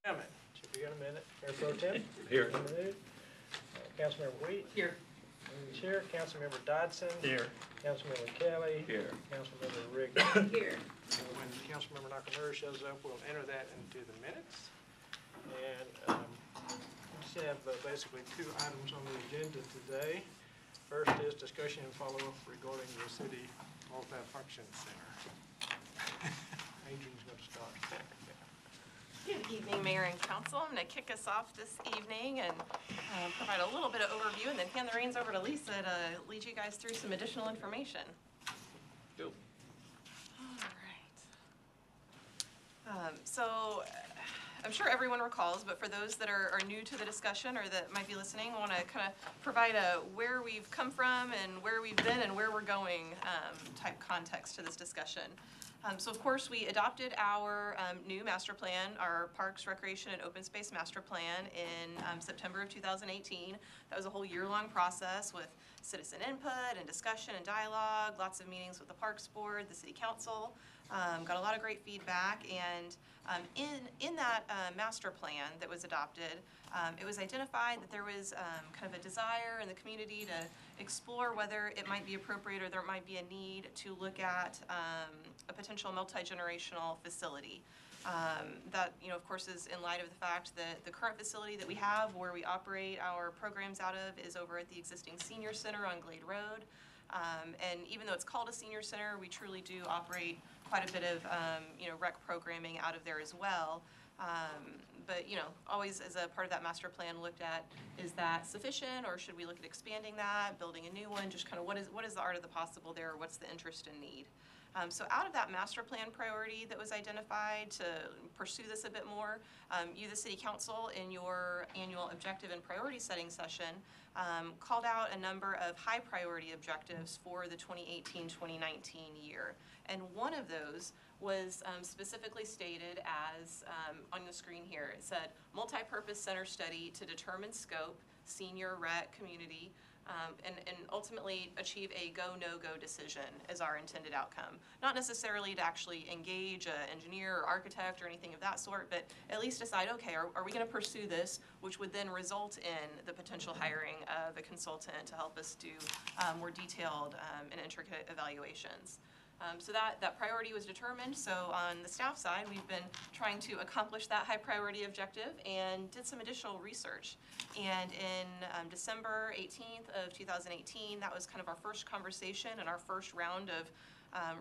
Should be in a minute. Mayor Pro Tem? Here. Councilmember Wheat? Here. He's here. Councilmember Dodson? Here. Councilmember Kelly? Here. Councilmember Riggins? Here. When Councilmember Nakamura shows up, we'll enter that into the minutes. And we just have basically two items on the agenda today. First is discussion and follow-up regarding the city multi-function center. Adrian's going to start. Good evening, Mayor and Council. I'm going to kick us off this evening and provide a little bit of overview and then hand the reins over to Lisa to lead you guys through some additional information. Go. All right. So I'm sure everyone recalls, but for those that are new to the discussion or that might be listening, I want to kind of provide a where we've come from and where we've been and where we're going type context to this discussion. So of course we adopted our new master plan, our Parks, Recreation, and Open Space Master Plan in September of 2018. That was a whole year-long process with citizen input and discussion and dialogue, lots of meetings with the Parks Board, the City Council, got a lot of great feedback, and in that master plan that was adopted, it was identified that there was kind of a desire in the community to explore whether it might be appropriate or there might be a need to look at a potential multi-generational facility. That, of course, is in light of the fact that the current facility that we have where we operate our programs out of is over at the existing senior center on Glade Road. And even though it's called a senior center, we truly do operate quite a bit of, rec programming out of there as well. But, always as a part of that master plan looked at, is that sufficient or should we look at expanding that, building a new one, just kind of what is the art of the possible there, what's the interest and need. So out of that master plan priority that was identified to pursue this a bit more, you, the City Council, in your annual objective and priority setting session, called out a number of high priority objectives for the 2018-2019 year. And one of those was specifically stated as, on the screen here, it said, multi-purpose center study to determine scope, senior rec community, and ultimately achieve a go, no-go decision as our intended outcome. Not necessarily to actually engage an engineer or architect or anything of that sort, but at least decide, okay, are we going to pursue this, which would then result in the potential hiring of a consultant to help us do more detailed and intricate evaluations. So that priority was determined. So on the staff side, we've been trying to accomplish that high priority objective and did some additional research. And in December 18th of 2018, that was kind of our first conversation and our first round of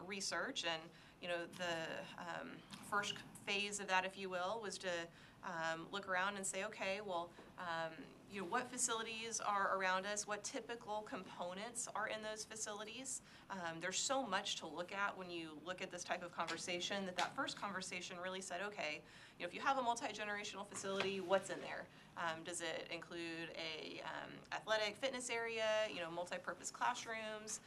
research. And the first phase of that, if you will, was to look around and say, okay, well, what facilities are around us, what typical components are in those facilities. There's so much to look at when you look at this type of conversation that first conversation really said, okay, if you have a multi-generational facility, what's in there? Does it include a athletic fitness area, multi-purpose classrooms,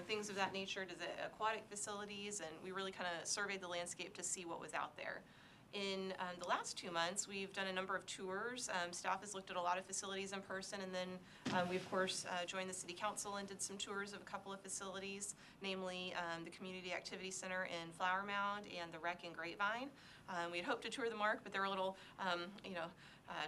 things of that nature? Does it aquatic facilities? And we really kind of surveyed the landscape to see what was out there. In the last 2 months, we've done a number of tours. Staff has looked at a lot of facilities in person, and then we, of course, joined the City Council and did some tours of a couple of facilities, namely the Community Activity Center in Flower Mound and the Rec in Grapevine. We had hoped to tour the Mark, but they're a little,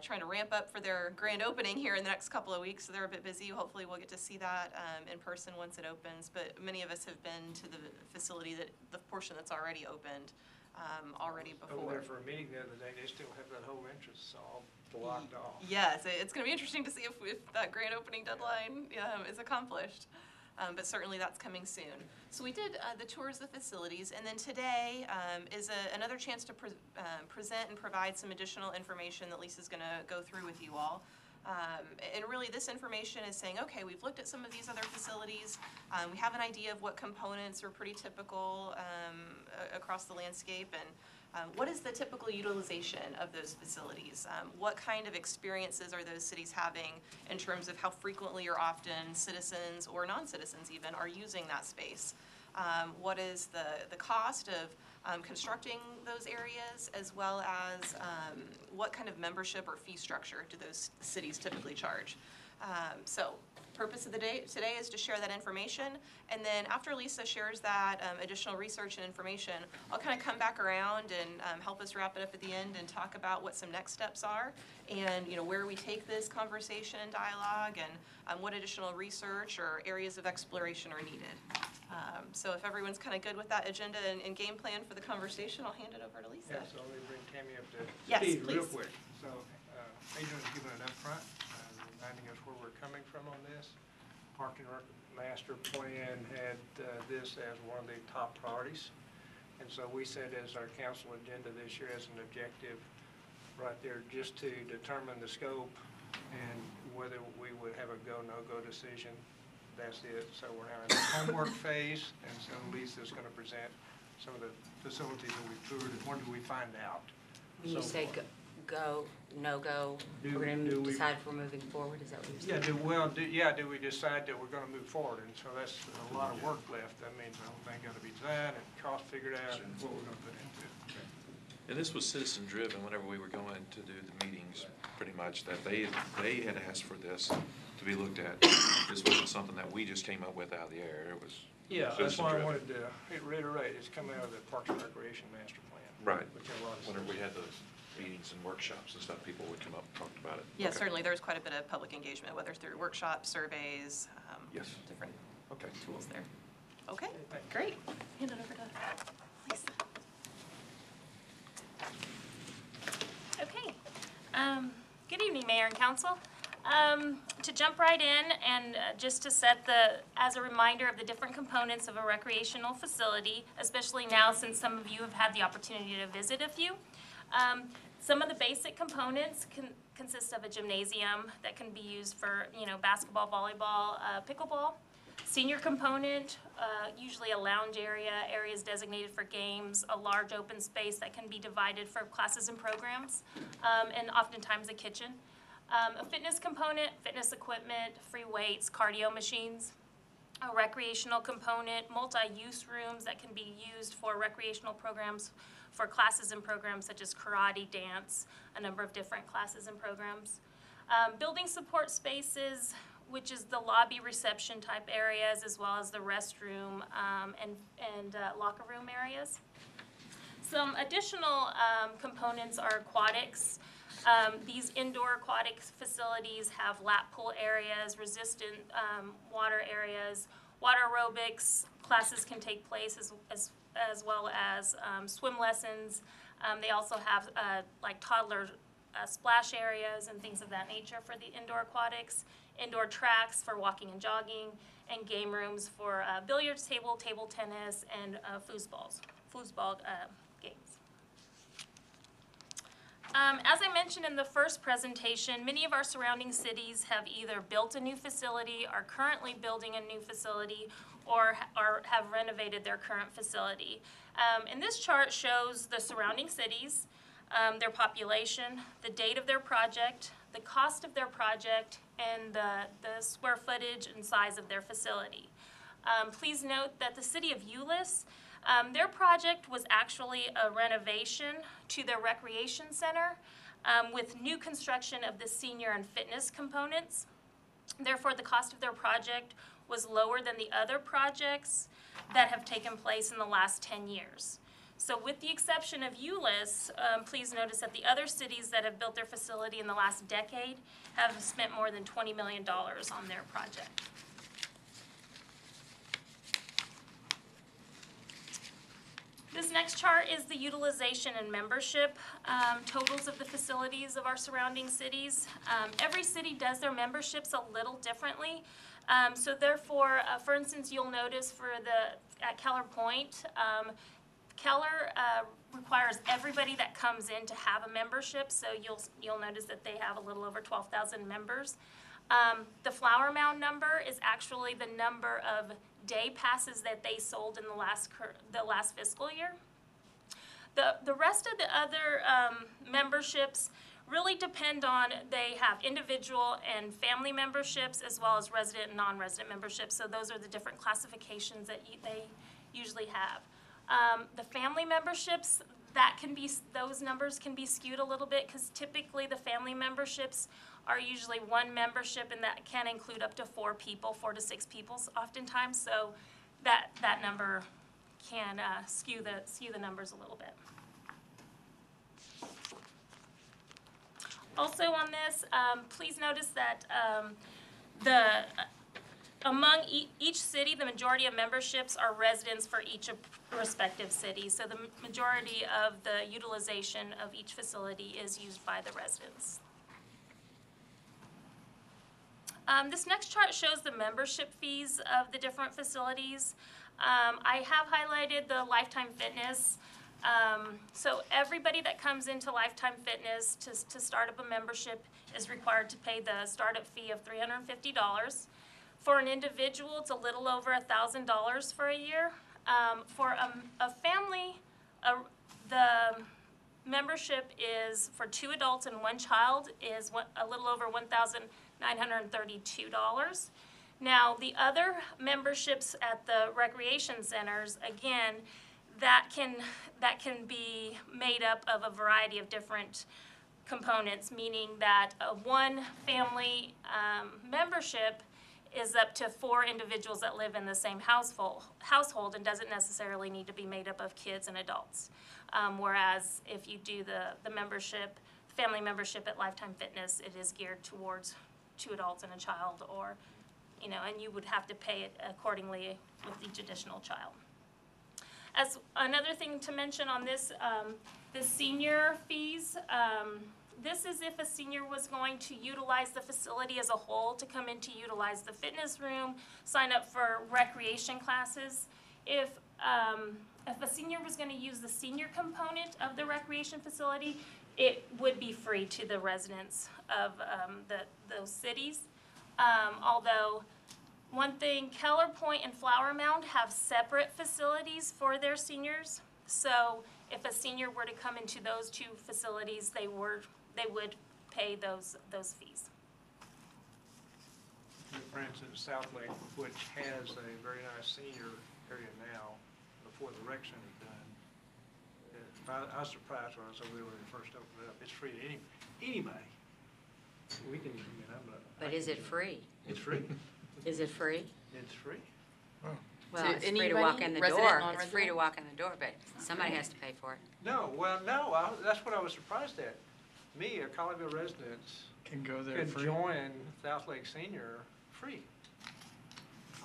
trying to ramp up for their grand opening here in the next couple of weeks, so they're a bit busy. Hopefully we'll get to see that in person once it opens, but many of us have been to the facility, the portion that's already opened. Already before. Over there for a meeting the other day, they still have that whole entrance all blocked off. Yes, it's going to be interesting to see if that grand opening deadline is accomplished. But certainly that's coming soon. So we did the tours of the facilities, and then today is another chance to present and provide some additional information that Lisa's going to go through with you all. And really this information is saying, okay, we've looked at some of these other facilities. We have an idea of what components are pretty typical across the landscape, and what is the typical utilization of those facilities? What kind of experiences are those cities having in terms of how frequently or often citizens or non-citizens even are using that space? What is the cost of constructing those areas, as well as what kind of membership or fee structure do those cities typically charge? So purpose of the day today is to share that information, and then after Lisa shares that additional research and information, I'll kind of come back around and help us wrap it up at the end and talk about what some next steps are, and where we take this conversation and dialogue, and what additional research or areas of exploration are needed. So if everyone's kind of good with that agenda and game plan for the conversation, I'll hand it over to Lisa. Yeah, so let me bring Tammy up to Yes, speed real please. quick. So Adrian's given it up front, reminding us where we're coming from on this. Park and Rec Master Plan had this as one of the top priorities. And so we said as our council agenda this year as an objective right there, just to determine the scope and whether we would have a go, no-go decision. That's it. So we're now in the homework phase, and so Lisa's going to present some of the facilities that we toured and what do we find out. When you say go, no-go, Do- we're going do to we- decide if we're moving forward, is that what you're Yeah, saying? do we decide that we're going to move forward? And so that's a lot of work left. That means the whole thing got to be designed and cost figured out and what we're going to put into it. And this was citizen driven whenever we were going to do the meetings, pretty much, that they had asked for this to be looked at. This wasn't something that we just came up with out of the air. It was Yeah, that's why I citizen-driven. wanted to reiterate, it's coming out of the Parks and Recreation Master Plan. Right. Which had a lot of Whenever we had those meetings and workshops and stuff, people would come up and talk about it. Yeah, Okay. certainly there's quite a bit of public engagement, whether through workshops, surveys, Yes. different Okay. tools there. Okay, thank you. great. Hand it over to Lisa. Okay. Good evening, Mayor and Council. To jump right in and just to set as a reminder of the different components of a recreational facility, especially now since some of you have had the opportunity to visit a few. Some of the basic components consist of a gymnasium that can be used for, basketball, volleyball, pickleball. Senior component, usually a lounge area, areas designated for games, a large open space that can be divided for classes and programs, and oftentimes a kitchen. A fitness component, fitness equipment, free weights, cardio machines. A recreational component, multi-use rooms that can be used for recreational programs, for classes and programs such as karate, dance, a number of different classes and programs. Building support spaces, which is the lobby reception type areas, as well as the restroom and locker room areas. Some additional components are aquatics. These indoor aquatic facilities have lap pool areas, resistant water areas, water aerobics classes can take place as well as swim lessons. They also have like toddler splash areas and things of that nature for the indoor aquatics, indoor tracks for walking and jogging, and game rooms for billiards table, table tennis, and foosball games. As I mentioned in the first presentation, many of our surrounding cities have either built a new facility, are currently building a new facility, or have renovated their current facility. And this chart shows the surrounding cities, their population, the date of their project, the cost of their project, and the square footage and size of their facility. Please note that the city of Euless, their project was actually a renovation to their recreation center with new construction of the senior and fitness components. Therefore, the cost of their project was lower than the other projects that have taken place in the last 10 years. So with the exception of Euless, please notice that the other cities that have built their facility in the last decade have spent more than $20 million on their project. This next chart is the utilization and membership totals of the facilities of our surrounding cities. Every city does their memberships a little differently. So therefore, for instance, you'll notice at Keller Point, Keller requires everybody that comes in to have a membership. So you'll notice that they have a little over 12,000 members. The Flower Mound number is actually the number of day passes that they sold in the last fiscal year. The rest of the other memberships really depend on, they have individual and family memberships as well as resident and non-resident memberships. So those are the different classifications that they usually have. The family memberships, those numbers can be skewed a little bit, because typically the family memberships are usually one membership, and that can include up to 4 people, 4 to 6 people oftentimes, so that number can skew the numbers a little bit. Also on this, please notice that among each city, the majority of memberships are residents for each respective city. So the majority of the utilization of each facility is used by the residents. This next chart shows the membership fees of the different facilities. I have highlighted the Lifetime Fitness. So everybody that comes into Lifetime Fitness to start up a membership is required to pay the startup fee of $350. For an individual, it's a little over $1,000 for a year. For a family, the membership is for 2 adults and 1 child is a little over $1,932. Now, the other memberships at the recreation centers, again, that can be made up of a variety of different components, meaning that one family membership is up to 4 individuals that live in the same household and doesn't necessarily need to be made up of kids and adults. Whereas if you do the membership, family membership at Lifetime Fitness, it is geared towards 2 adults and a child, or, and you would have to pay it accordingly with each additional child. As another thing to mention on this, the senior fees, this is if a senior was going to utilize the facility as a whole, to come in to utilize the fitness room, sign up for recreation classes. If a senior was going to use the senior component of the recreation facility, it would be free to the residents of those cities. Although, one thing, Keller Point and Flower Mound have separate facilities for their seniors. So if a senior were to come into those 2 facilities, they would pay those fees. For instance, South Lake, which has a very nice senior area now, before the rec center's done, I was surprised when I was over there when they first opened it up. It's free to anybody. We can, But is it free? It's free. Is it free? It's free. Well, To it's free to walk in anybody, the resident, door. It's non-resident? free to walk in the door, but somebody has to pay for it. No, that's what I was surprised at. Me, a Colleyville resident, Can go there can free. join South Lake Senior free.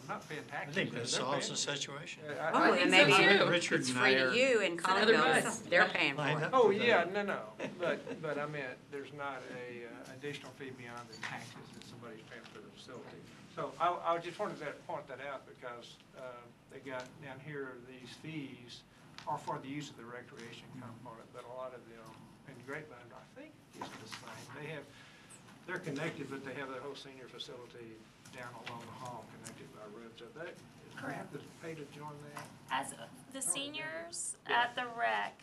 I'm not paying I taxes. think but that they're solves paying. the situation. I Oh, think and so maybe too. Richard it's and free I to are- you in another Colleyville. bus. They're paying for Line it. up. Oh, yeah, no, but I meant, there's not a additional fee beyond the taxes that somebody's paying for the facility. So I just wanted to point that out, because they got down here, these fees are for the use of the recreation component, but a lot of them, in Grapevine, I think is the same. They're connected, but they have the whole senior facility down along the hall connected by roads. So they have to pay to join that. As the seniors Yeah. at the rec,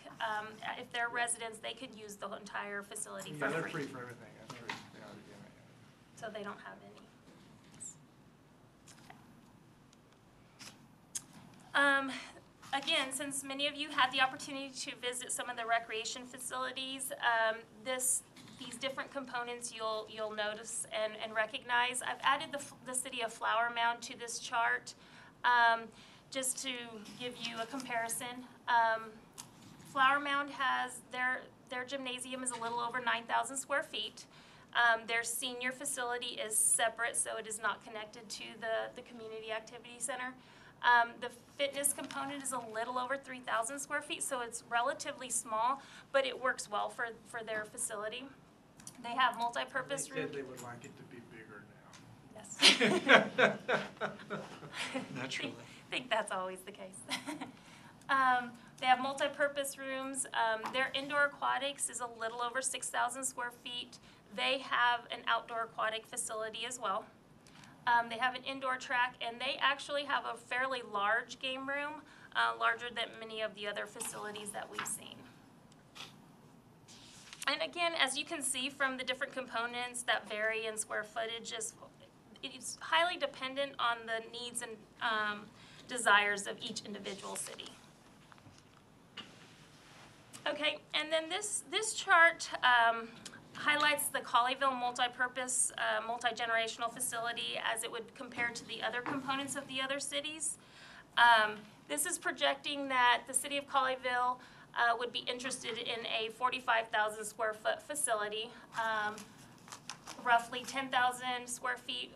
if they're residents, they could use the entire facility Yeah, for they're free. free for everything. That's true. They already do that. So they don't have any. Again, since many of you had the opportunity to visit some of the recreation facilities, these different components you'll notice and recognize. I've added the city of Flower Mound to this chart just to give you a comparison. Flower Mound has their gymnasium is a little over 9,000 square feet. Their senior facility is separate, so it is not connected to the community activity center. The fitness component is a little over 3,000 square feet, so it's relatively small, but it works well for their facility. They have multi-purpose They said rooms. they would like it to be bigger now. Yes. Naturally. I think that's always the case. They have multi-purpose rooms. Their indoor aquatics is a little over 6,000 square feet. They have an outdoor aquatic facility as well. They have an indoor track, and they actually have a fairly large game room, larger than many of the other facilities that we've seen. And again, as you can see from the different components that vary in square footage, it's highly dependent on the needs and desires of each individual city. Okay, and then this chart highlights the Colleyville multipurpose, multi-generational facility as it would compare to the other components of the other cities. This is projecting that the city of Colleyville would be interested in a 45,000 square foot facility. Roughly 10,000 square feet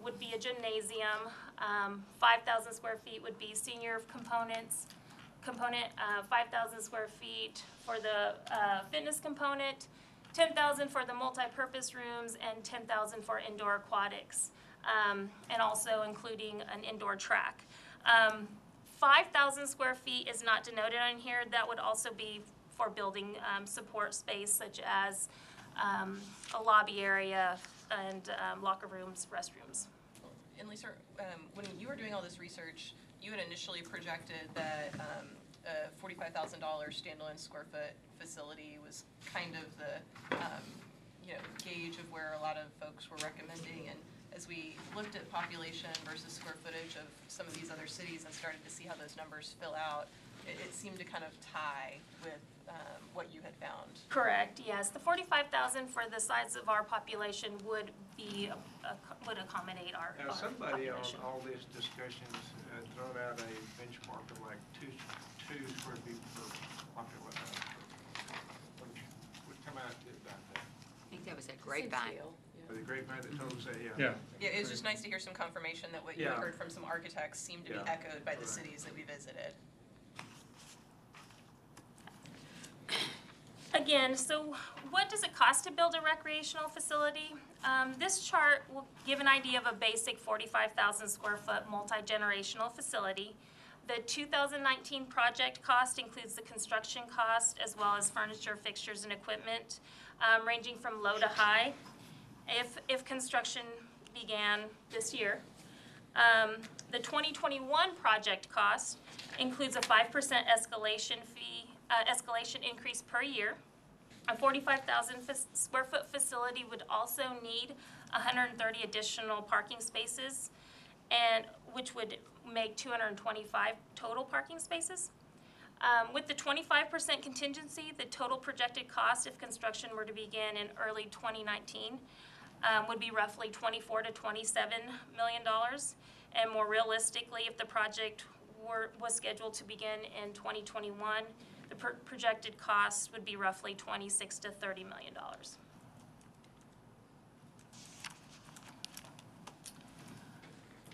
would be a gymnasium, 5,000 square feet would be senior component, 5,000 square feet for the fitness component, 10,000 for the multi-purpose rooms, and 10,000 for indoor aquatics, and also including an indoor track. 5,000 square feet is not denoted on here. That would also be for building support space such as a lobby area and locker rooms, restrooms. And Lisa, when you were doing all this research, you had initially projected that a $45,000 standalone square foot facility was kind of the gauge of where a lot of folks were recommending. And as we looked at population versus square footage of some of these other cities and started to see how those numbers fill out, it seemed to kind of tie with what you had found. Correct, yes. The 45,000 for the size of our population would accommodate our Now, somebody on population. all these discussions thrown out a benchmark of like two square feet per population. Would come out to about that. I think that was a grapevine. For the grapevine that told us that, Yeah. Yeah, it was just nice to hear some confirmation that what you Yeah. heard from some architects seemed to be Yeah. echoed by the Right. cities that we visited. Again, so what does it cost to build a recreational facility? This chart will give an idea of a basic 45,000 square foot multi-generational facility. The 2019 project cost includes the construction cost as well as furniture, fixtures, and equipment, ranging from low to high if construction began this year. The 2021 project cost includes a 5% escalation increase per year. A 45,000 square foot facility would also need 130 additional parking spaces, and which would make 225 total parking spaces. With the 25% contingency, the total projected cost if construction were to begin in early 2019 would be roughly $24 to $27 million. And more realistically, if the project was scheduled to begin in 2021, the projected cost would be roughly $26 to $30 million.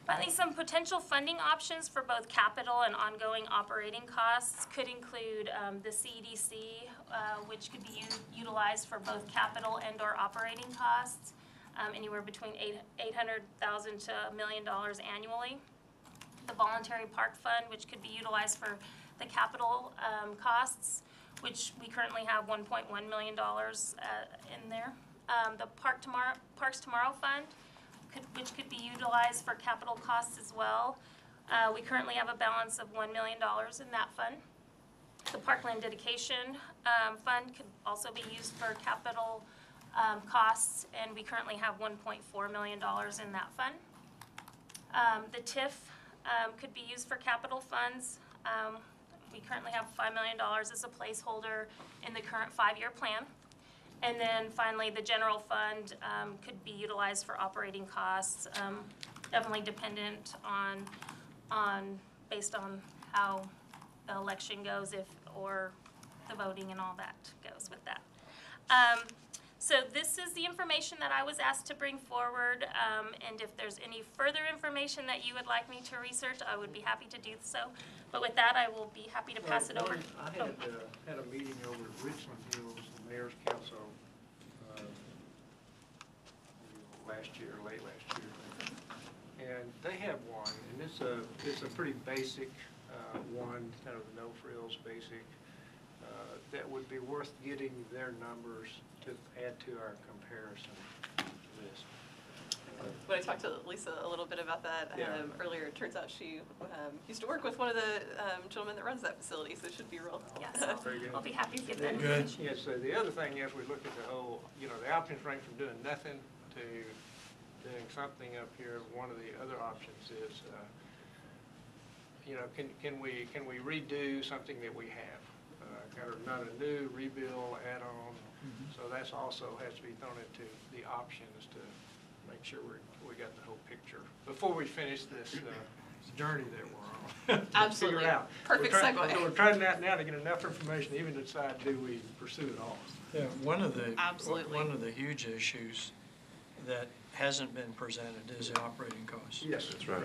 Finally, some potential funding options for both capital and ongoing operating costs could include the CEDC, which could be utilized for both capital and or operating costs, anywhere between $800,000 to $1 million annually. The Voluntary Park Fund, which could be utilized for the capital costs, which we currently have $1.1 million in there. The Parks Tomorrow Fund, which could be utilized for capital costs as well. We currently have a balance of $1 million in that fund. The Parkland Dedication Fund could also be used for capital costs, and we currently have $1.4 million in that fund. The TIF could be used for capital funds. We currently have $5 million as a placeholder in the current 5-year plan. And then finally, the general fund could be utilized for operating costs, definitely dependent based on how the election goes, or the voting and all that goes with that. So this is the information that I was asked to bring forward, and if there's any further information that you would like me to research, I would be happy to do so. But with that, I will be happy to pass it over. I had a meeting over at Richland Hills, the mayor's council, late last year. And they have one, and it's a pretty basic one, kind of no frills basic, that would be worth getting their numbers to add to our comparison list. When I talked to Lisa a little bit about that earlier, it turns out she used to work with one of the gentlemen that runs that facility, so it should be real. Yes, Very good. I'll be happy to get that Good. information. Yeah, so the other thing is we look at the whole, the options range from doing nothing to doing something up here. One of the other options is, can we redo something that we have? kind of not a new rebuild, add-on. So that's also has to be thrown into the options to make sure we got the whole picture before we finish this journey that we're on. Absolutely. Figure it out. Perfect segue. So we're trying now to get enough information even to decide, do we pursue it all? Yeah, one of Absolutely. the huge issues that hasn't been presented is the operating costs. Yes, that's right.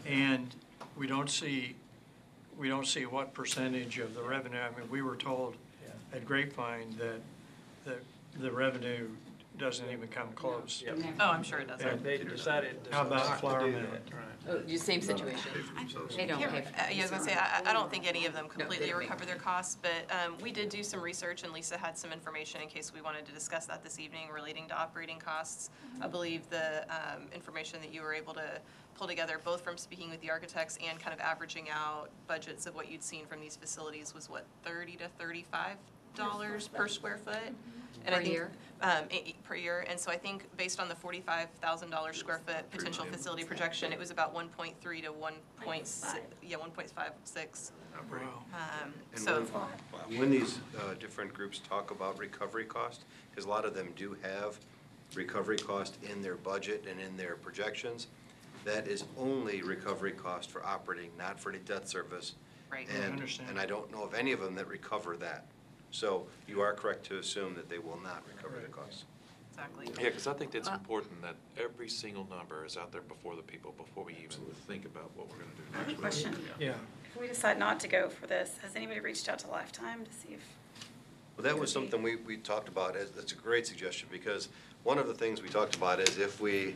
And we don't see what percentage of the revenue, I mean, we were told at Grapevine that the revenue doesn't even come close. Yep. Oh, I'm sure it doesn't. And They decided How about not to Flower do Mound? that. Right. Oh, same situation. They don't pay. Yeah, I was gonna say, I don't think any of them completely don't. recover their costs, but we did do some research, and Lisa had some information in case we wanted to discuss that this evening relating to operating costs. I believe the information that you were able to pull together, both from speaking with the architects and kind of averaging out budgets of what you'd seen from these facilities was what, $30 to $35 per square foot? And I Per think, year? Per year, and so I think based on the $45,000 square foot potential facility projection, it was about 1.3 to 1.56. Wow. And So, when these different groups talk about recovery cost, because a lot of them do have recovery cost in their budget and in their projections, that is only recovery cost for operating, not for any debt service. right. I And, understand. and I don't know of any of them that recover that. So you are correct to assume that they will not recover the costs. Exactly. Yeah, because I think it's important that every single number is out there before the people, before we even think about what we're going to do next week. Question. Yeah. If we decide not to go for this, has anybody reached out to Lifetime to see if? Well, that was something we talked about, that's a great suggestion, because one of the things we talked about is if we,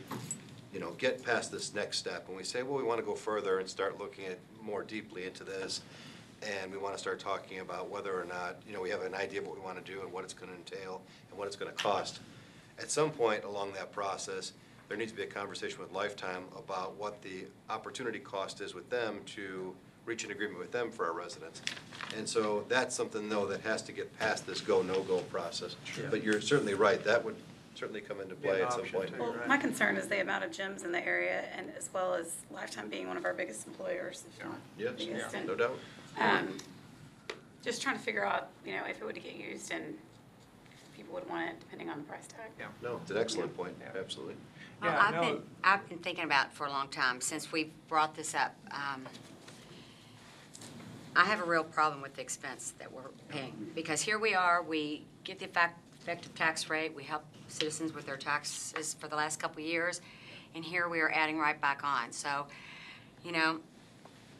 get past this next step, and we say, well, we want to go further and start looking at more deeply into this, and we want to start talking about whether or not, we have an idea of what we want to do and what it's going to entail and what it's going to cost. At some point along that process, there needs to be a conversation with Lifetime about what the opportunity cost is with them to reach an agreement with them for our residents. And so that's something, though, that has to get past this go, no-go process. Sure. But you're certainly right, that would certainly come into Be an play at some option, point. too. Well, Right. my concern is the amount of gyms in the area, and as well as Lifetime being one of our biggest employers, if not Yes, biggest. And, no doubt. just trying to figure out, if it would get used and if people would want it, depending on the price tag. Yeah. No, it's an excellent point, Yeah. absolutely. Well, Yeah, no. I've been thinking about it for a long time, since we've brought this up. I have a real problem with the expense that we're paying, because here we are, we get the effective tax rate, we help citizens with their taxes for the last couple of years, and here we are adding right back on. So,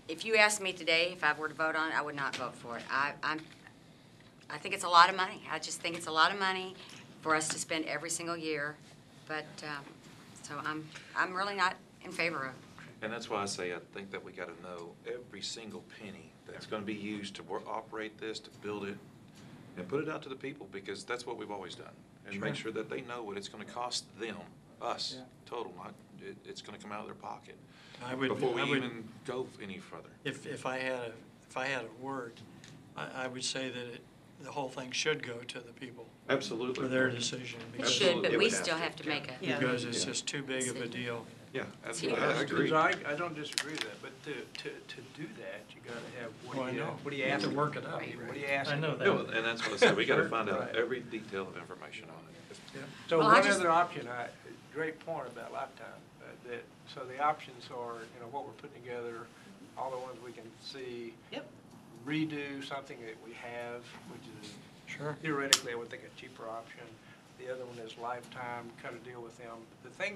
if you asked me today if I were to vote on it, I would not vote for it. I think it's a lot of money. I just think it's a lot of money for us to spend every single year, but, so I'm really not in favor of it. And that's why I say I think that we got to know every single penny that's going to be used to operate this, to build it, and put it out to the people, because that's what we've always done. And make sure that they know what it's going to cost them, us, total, not, it's going to come out of their pocket. Before we even go any further. If I had a word, I would say that the whole thing should go to the people Absolutely. for their decision. It because- should, but Absolutely. we It would still have have to make a. Yeah. Because it's just too big of a deal. Yeah, absolutely. Yeah. I agree. I don't disagree with that, but to do that, you gotta have, Well, I know. what do you You have ask? to work it out. What do you ask? I know them? that. No, and that's what I said, we got to find out Right. every detail of information on it. So Well, I one just- other option, great point about Lifetime, so the options are, what we're putting together, all the ones we can see. Yep. Redo something that we have, which is Sure. theoretically, I would think a cheaper option. The other one is Lifetime, kind of deal with them. The thing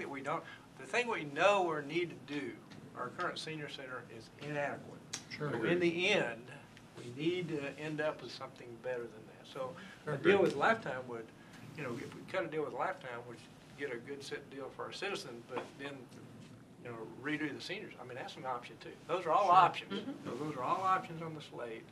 we know or need to do, our current senior center is inadequate. Sure. So in the end, we need to end up with something better than that. So a deal with Lifetime would, if we cut a deal with Lifetime, we'd get a good set deal for our citizens, but then, redo the seniors. I mean, that's an option too. Those are all options. So those are all options on the slate.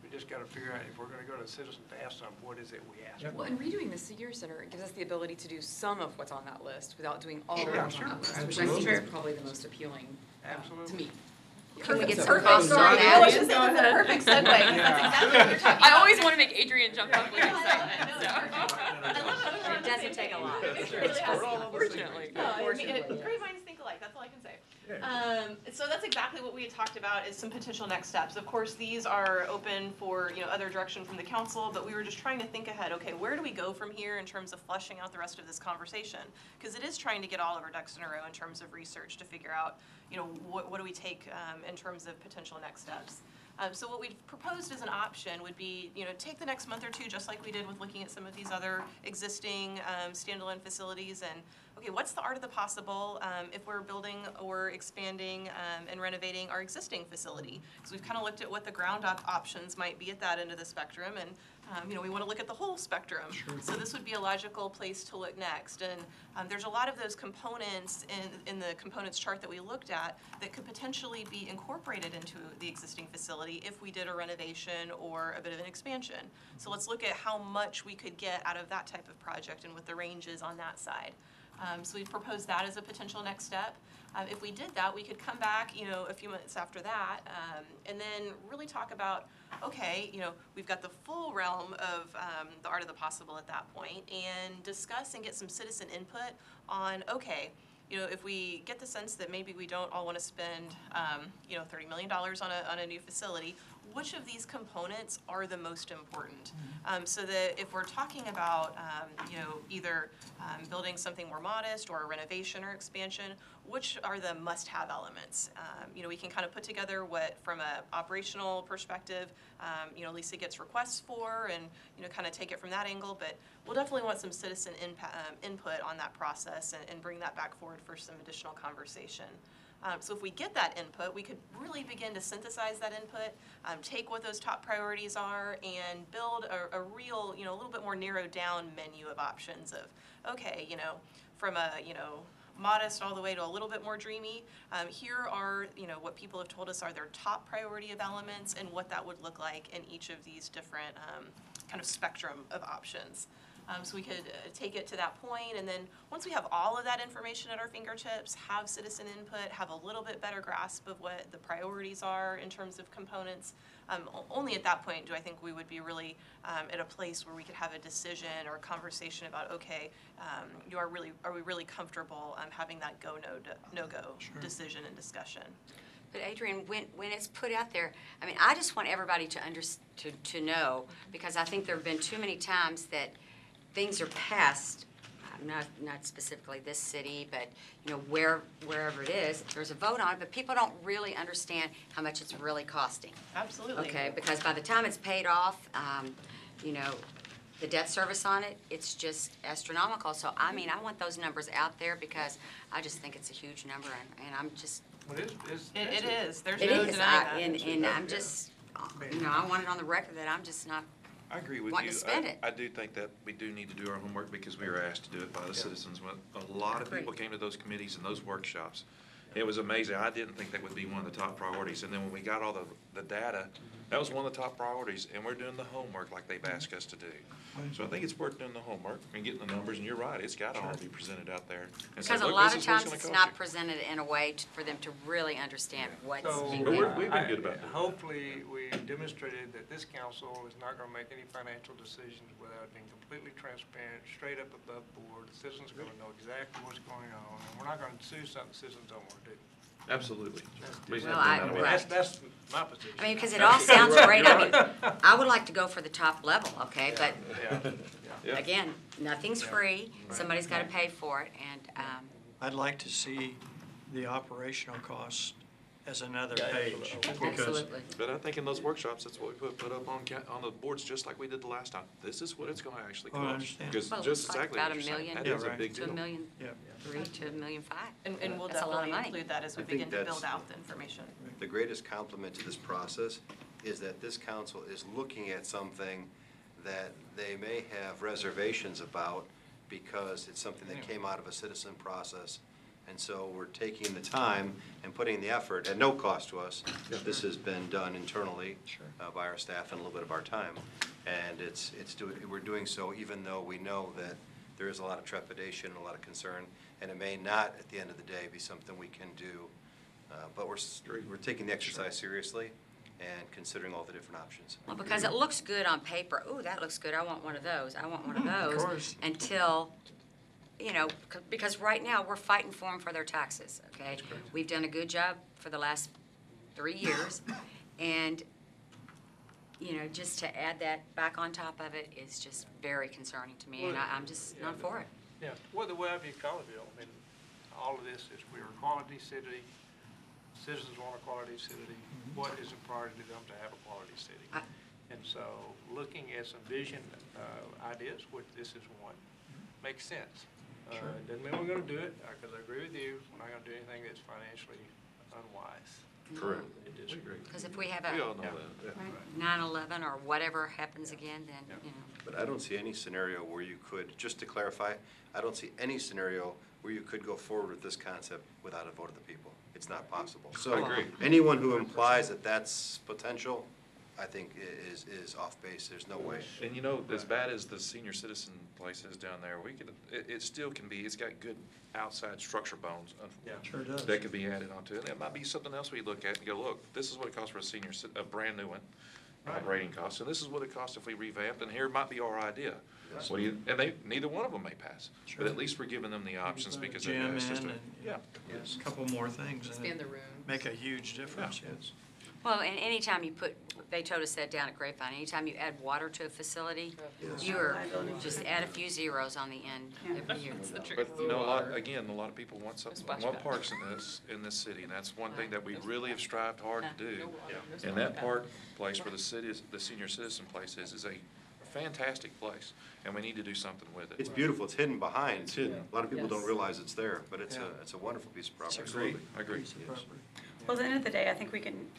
We just got to figure out if we're going to go to the citizens to ask them, what is it we ask Yep. for? Well, and redoing the senior center gives us the ability to do some of what's on that list without doing all Sure, of what's sure. on that list, which I think Absolutely. is probably the most appealing Absolutely. to me. Can we get some Perfect. costs on Sorry, I that? was just saying that's a perfect segue, 'cause that's exactly what you're talking I about. always want to make Adrian jump up with excitement, I know, so. it's perfect. I love it. It doesn't take a lot. It really It's does. We're all on the same Fortunately. page. No, I mean, Fortunately. great minds think alike, that's all I can say. So that's exactly what we had talked about is some potential next steps. Of course, these are open for, other direction from the council, but we were just trying to think ahead, okay, where do we go from here in terms of fleshing out the rest of this conversation? Because it is trying to get all of our ducks in a row in terms of research to figure out, what do we take in terms of potential next steps. So what we've proposed as an option would be, take the next month or two, just like we did with looking at some of these other existing standalone facilities, and okay, what's the art of the possible if we're building or expanding and renovating our existing facility? Because we've kind of looked at what the ground up options might be at that end of the spectrum, and we want to look at the whole spectrum. So this would be a logical place to look next. And there's a lot of those components in the components chart that we looked at that could potentially be incorporated into the existing facility if we did a renovation or a bit of an expansion. So let's look at how much we could get out of that type of project and what the range is on that side. So we've proposed that as a potential next step. If we did that, we could come back, a few months after that, and then really talk about, okay, we've got the full realm of the art of the possible at that point, and discuss and get some citizen input on, okay, if we get the sense that maybe we don't all want to spend, $30 million on a new facility, which of these components are the most important? So that if we're talking about, either building something more modest or a renovation or expansion, which are the must-have elements? We can kind of put together what, from an operational perspective, Lisa gets requests for, and, kind of take it from that angle, but we'll definitely want some citizen input on that process and bring that back forward for some additional conversation. So if we get that input, we could really begin to synthesize that input, take what those top priorities are, and build a real, a little bit more narrowed down menu of options of, okay, from a, modest all the way to a little bit more dreamy. Here are, what people have told us are their top priority of elements and what that would look like in each of these different kind of spectrum of options. So we could take it to that point, and then once we have all of that information at our fingertips, have citizen input, have a little bit better grasp of what the priorities are in terms of components, only at that point do I think we would be really at a place where we could have a decision or a conversation about, okay, are we really comfortable having that no-go decision and discussion. But Adrian, when it's put out there, I just want everybody to know, because I think there have been too many times that things are passed, not specifically this city, but wherever it is, there's a vote on it, but people don't really understand how much it's really costing. Absolutely. Okay, because by the time it's paid off, the debt service on it, it's just astronomical. So I want those numbers out there because I just think it's a huge number, and I'm just. Well, It is. There's It no is, denying that. and I'm just, I want it on the record that I'm just not. I agree with Want you. to spend it. I do think that we do need to do our homework because we were asked to do it by the citizens. A lot of people came to those committees and those workshops. It was amazing. I didn't think that would be one of the top priorities. And then when we got all the data, that was one of the top priorities, and we're doing the homework like they've asked us to do. So I think it's worth doing the homework and getting the numbers, and you're right, it's gotta all be presented out there. And say, Because a "Look, lot this of is what times it's gonna not cost presented in a way for them to really understand what's So, being But given. we've been good about that. Hopefully, we demonstrated that this council is not gonna make any financial decisions without being completely transparent, straight up above board. The citizens are gonna know exactly what's going on, and we're not gonna do something citizens don't wanna do. Absolutely. Well, I- right. That's my position. Because it all sounds great. I would like to go for the top level, okay, but Yeah. again, nothing's free. Somebody's got to pay for it, and, I'd like to see the operational costs as another page. Because absolutely. But I think in those workshops, that's what we put up on the boards, just like we did the last time. This is what it's gonna actually Oh, I cost. understand. Because Well, just it's like exactly about what $1 you're saying, million. that Yeah, is a right. big To deal. $1.3 million to $1.5 million. And we'll That's a lot of definitely money. include that as we I think begin to that's- build out the information. The greatest compliment to this process is that this council is looking at something that they may have reservations about because it's something that came out of a citizen process. And so we're taking the time and putting the effort, at no cost to us. This has been done internally by our staff and a little bit of our time. And we're doing so even though we know that there is a lot of trepidation and a lot of concern, and it may not, at the end of the day, be something we can do. But we're taking the exercise seriously and considering all the different options. Well, because it looks good on paper. Ooh, that looks good. I want one of those. I want one of those. course. Until you know, because right now, we're fighting for them for their taxes, okay? We've done a good job for the last 3 years, and, you know, just to add that back on top of it is just very concerning to me, and I'm just not for it. Yeah, well, the way I view Colleyville, I mean, all of this is we're a quality city, citizens want a quality city. What is a priority to them to have a quality city? And so looking at some vision ideas, which this is one, makes sense. Doesn't mean we're gonna do it, because I agree with you, we're not gonna do anything that's financially unwise. Correct. It just- Because if we have We all a know that, yeah. 9/11 or whatever happens again, then, you know. But I don't see any scenario where you could, just to clarify, I don't see any scenario where you could go forward with this concept without a vote of the people. It's not possible. So I agree. anyone who implies that that's potential, I think is off base. There's no way. And you know, as bad as the senior citizen place is down there, we could, it still can be, it's got good outside structure bones. Sure does. That could be added onto it. It might be something else we look at and go, look, this is what it costs for a senior, a brand new one, operating costs, and this is what it costs if we revamped, and here might be our idea. What do you, and neither one of them may pass, but at least we're giving them the options because they're Gym just in and, yeah. yes, a couple more things. and Expand the room. Make a huge difference, yes. Well, and anytime you put, they told us that down at Grapevine, anytime you add water to a facility, you're, just add a few zeros on the end every year. That's the truth. But, you know, a lot of people want something, want parks in this city, and that's one thing that we really have strived hard to do. And that park place where the senior citizen place is a fantastic place, and we need to do something with it. It's beautiful. It's hidden behind. It's hidden. A lot of people don't Yes. realize it's there, but it's Yeah. a wonderful piece of property. Agreed, I agree. Piece of property. Well, at the end of the day, I think we can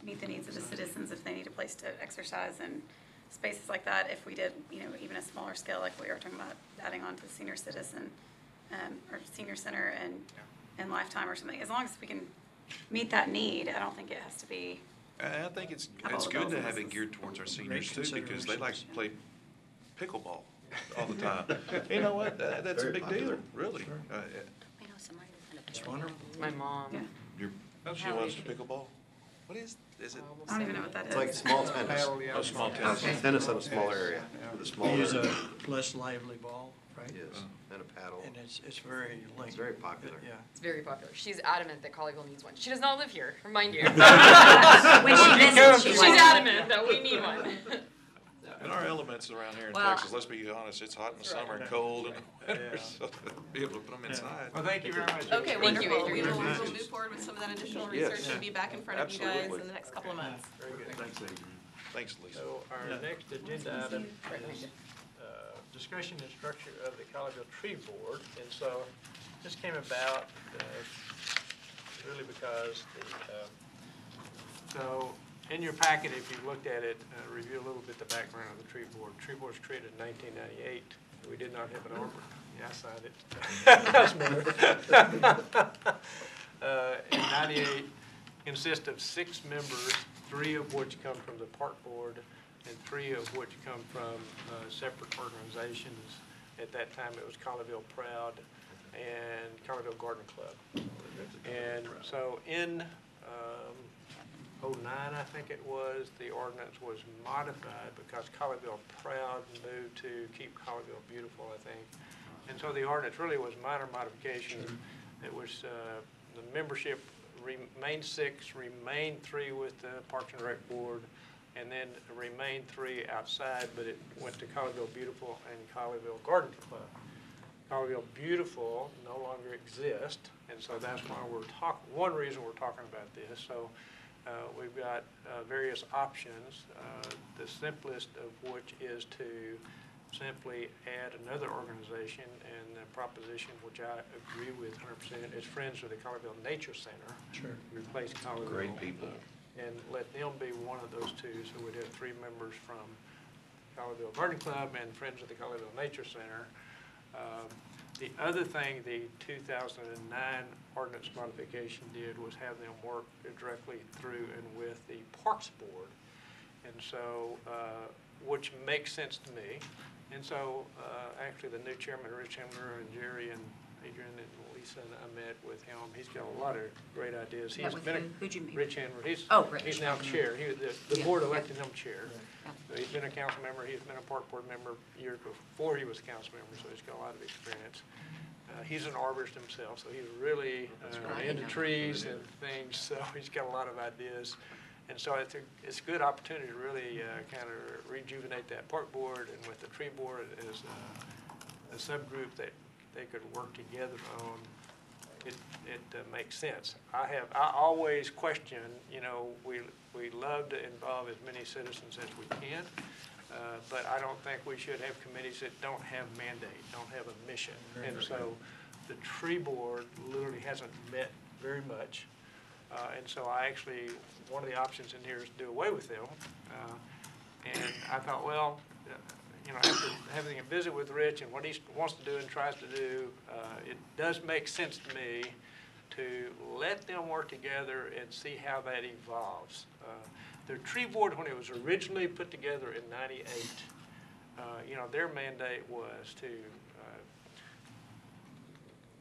meet the needs of the citizens if they need a place to exercise and spaces like that. If we did, you know, even a smaller scale, like we were talking about adding on to the senior citizen, or senior center and Lifetime or something, as long as we can meet that need, I don't think it has to be. And I think it's How about good to those have it businesses? geared towards our seniors Great too, because they like to considerations. play pickleball all the time. You know what, that's a Very big popular. deal, really. Sure. You know, somebody that's gonna It's pay wonderful. My mom. Yeah. She loves pickleball? What is it? I don't even know what that is. It's like small tennis. Paddle, yeah. Oh, small tennis. Tennis on a small area with a small. Use a less lively ball, right? Yes, and a paddle. And it's very linked. It's very popular. Yeah. It's very popular. She's adamant that Colleyville needs one. She does not live here, remind you. When she visits, she She's wants. adamant that we need one. And our elements around here in Well- Texas, let's be honest, it's hot in the summer and cold in the winter, so be able to put them inside. Well, thank you very much. Okay, Thank you, wonderful. Adrian. We will Very move nice. forward with some of that additional Yes. research and be back in front of you guys Absolutely. in the next couple of months. Very good. Thanks, Adrian. Thanks, Lisa. So our Yeah. next agenda item is discussion and structure of the Colleyville Tree Board. And so this came about really because so in your packet, if you looked at it, review a little bit the background of the Tree Board. Tree Board was created in 1998. We did not have an arbor. Yeah, I signed it. House member. In 98, consists of 6 members, 3 of which come from the Park Board, and 3 of which come from separate organizations. At that time, it was Colleyville Proud and Colleyville Garden Club. And so in '09, I think it was, the ordinance was modified because Colleyville Proud moved to Keep Colleyville Beautiful, I think. And so the ordinance really was minor modifications. It was, the membership remained 6, remained 3 with the Parks and Rec Board, and then remained 3 outside, but it went to Colleyville Beautiful and Colleyville Garden Club. Colleyville Beautiful no longer exists, and so that's why one reason we're talking about this. So we've got various options, the simplest of which is to simply add another organization, and the proposition, which I agree with 100%, is Friends of the Colleyville Nature Center. Sure. Replace Colleyville. Great people. And let them be one of those 2, so we'd have 3 members from Colleyville Garden Club and Friends of the Colleyville Nature Center. The other thing the 2009 ordinance modification did was have them work directly through and with the Parks Board. And so, which makes sense to me. And so, actually, the new chairman, Rich Hemler, and Jerry and Adrian and Lisa, and I met with him. He's got a lot of great ideas. Met with who? Who'd you meet? Rich Hemler. Rich. He's now chair. The Yeah. board elected him chair. Yeah. So he's been a council member. He's been a park board member years before he was a council member, so he's got a lot of experience. He's an arborist himself, so he's really right. into trees and things, so he's got a lot of ideas. And so it's a good opportunity to really kind of rejuvenate that park board, and with the tree board as a subgroup that they could work together on, it makes sense. I always question, we love to involve as many citizens as we can, but I don't think we should have committees that don't have mandate, don't have a mission. And so the tree board literally hasn't met very much. And so one of the options in here is to do away with them. And I thought, well, after having a visit with Rich and what he wants to do and tries to do, it does make sense to me to let them work together and see how that evolves. The tree board, when it was originally put together in '98, their mandate was to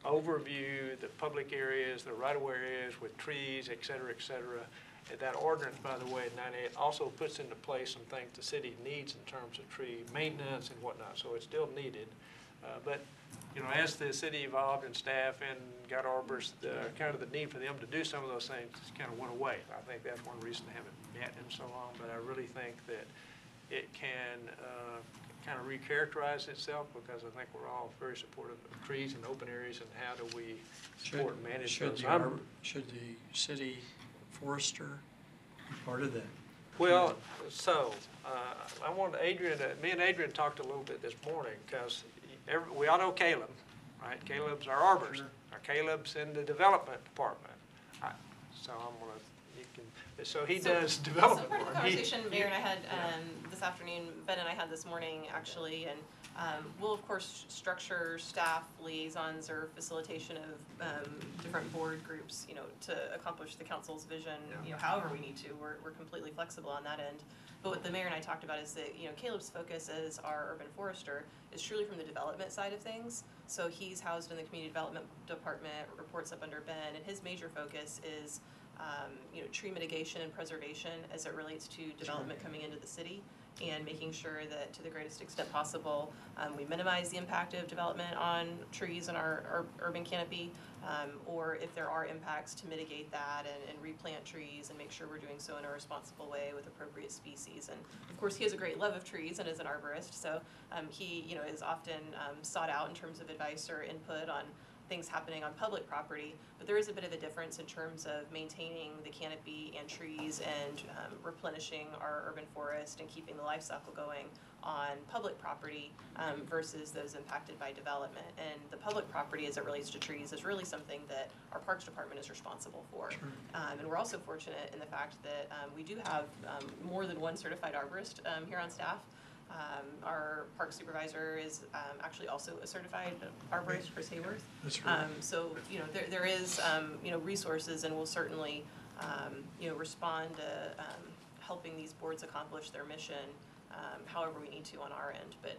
overview the public areas, the right-of-way areas with trees, et cetera, et cetera. And that ordinance, by the way, in '98 also puts into place some things the city needs in terms of tree maintenance and whatnot, so it's still needed. But as the city evolved and staff and got arborists, kind of the need for them to do some of those things kind of went away. I think that's one reason they haven't met in so long, but I really think that it can kind of recharacterize itself, because I think we're all very supportive of trees and open areas, and how do we support and manage those. Should the city forester be part of that? Well, so I wanted me and Adrian talked a little bit this morning, because we all know Caleb, right? Caleb's our arborist. Sure. Caleb's in the development department. So he does development So part of the work. conversation Mayor and I had this afternoon, Ben and I had this morning actually, and we'll of course structure staff liaisons or facilitation of different board groups, to accomplish the council's vision, however we need to. We're completely flexible on that end. But what the mayor and I talked about is that, Caleb's focus as our urban forester is truly from the development side of things. So he's housed in the community development department, reports up under Ben, and his major focus is tree mitigation and preservation as it relates to development coming into the city, and making sure that to the greatest extent possible, we minimize the impact of development on trees in our urban canopy, or if there are impacts, to mitigate that and replant trees and make sure we're doing so in a responsible way with appropriate species. And of course, he has a great love of trees and is an arborist, so he is often sought out in terms of advice or input on things happening on public property, but there is a bit of a difference in terms of maintaining the canopy and trees and replenishing our urban forest and keeping the life cycle going on public property versus those impacted by development. And the public property as it relates to trees is really something that our Parks Department is responsible for. Sure. And we're also fortunate in the fact that we do have more than one certified arborist here on staff. Our park supervisor is actually also a certified arborist, Chris Hayworth. That's right. So there is resources, and we'll certainly respond to helping these boards accomplish their mission however we need to on our end. But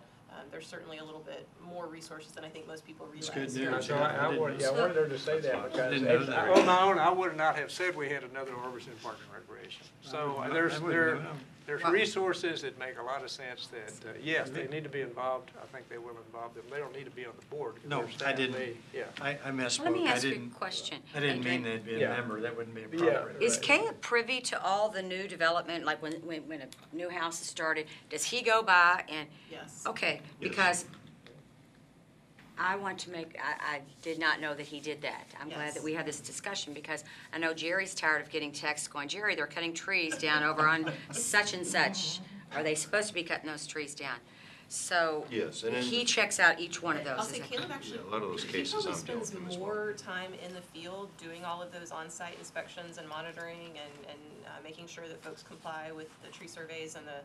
there's certainly a little bit more resources than I think most people realize. It's good news. So I wanted her to say that, because Didn't know that. on my own, I would not have said we had another arborist in Park and Recreation. So there's resources that make a lot of sense that, yes, they need to be involved. I think they will involve them. They don't need to be on the board. No, I didn't. Yeah. I misspoke. Let me ask you a didn't- question. I didn't mean Adrian. they'd be a Yeah. member. That wouldn't be appropriate. Is Caleb privy to all the new development, like when a new house is started? Does he go by and? Yes. Okay, because I want to I did not know that he did that. I'm glad Yes. that we had this discussion, because I know Jerry's tired of getting texts going, Jerry, they're cutting trees down over on such and such. Are they supposed to be cutting those trees down? So Yes, and then- he checks out each one of those. I'll is say that- Caleb actually, Yeah, a lot of those he cases probably I'm dealing spends with as well. more time in the field doing all of those on-site inspections and monitoring and making sure that folks comply with the tree surveys and the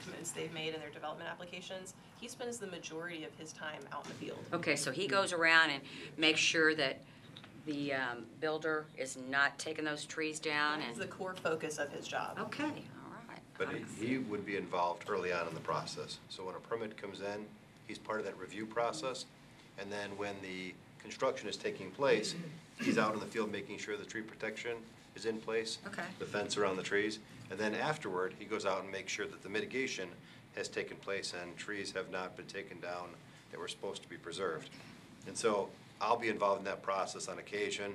commitments they've made in their development applications. He spends the majority of his time out in the field. Okay, so he goes around and makes sure that the builder is not taking those trees down It's and, the core focus of his job. okay, all right. But he would be involved early on in the process. So when a permit comes in, he's part of that review process. And then when the construction is taking place, he's out in the field making sure the tree protection is in place. Okay. The fence around the trees. And then afterward, he goes out and makes sure that the mitigation has taken place and trees have not been taken down that were supposed to be preserved. And so I'll be involved in that process on occasion,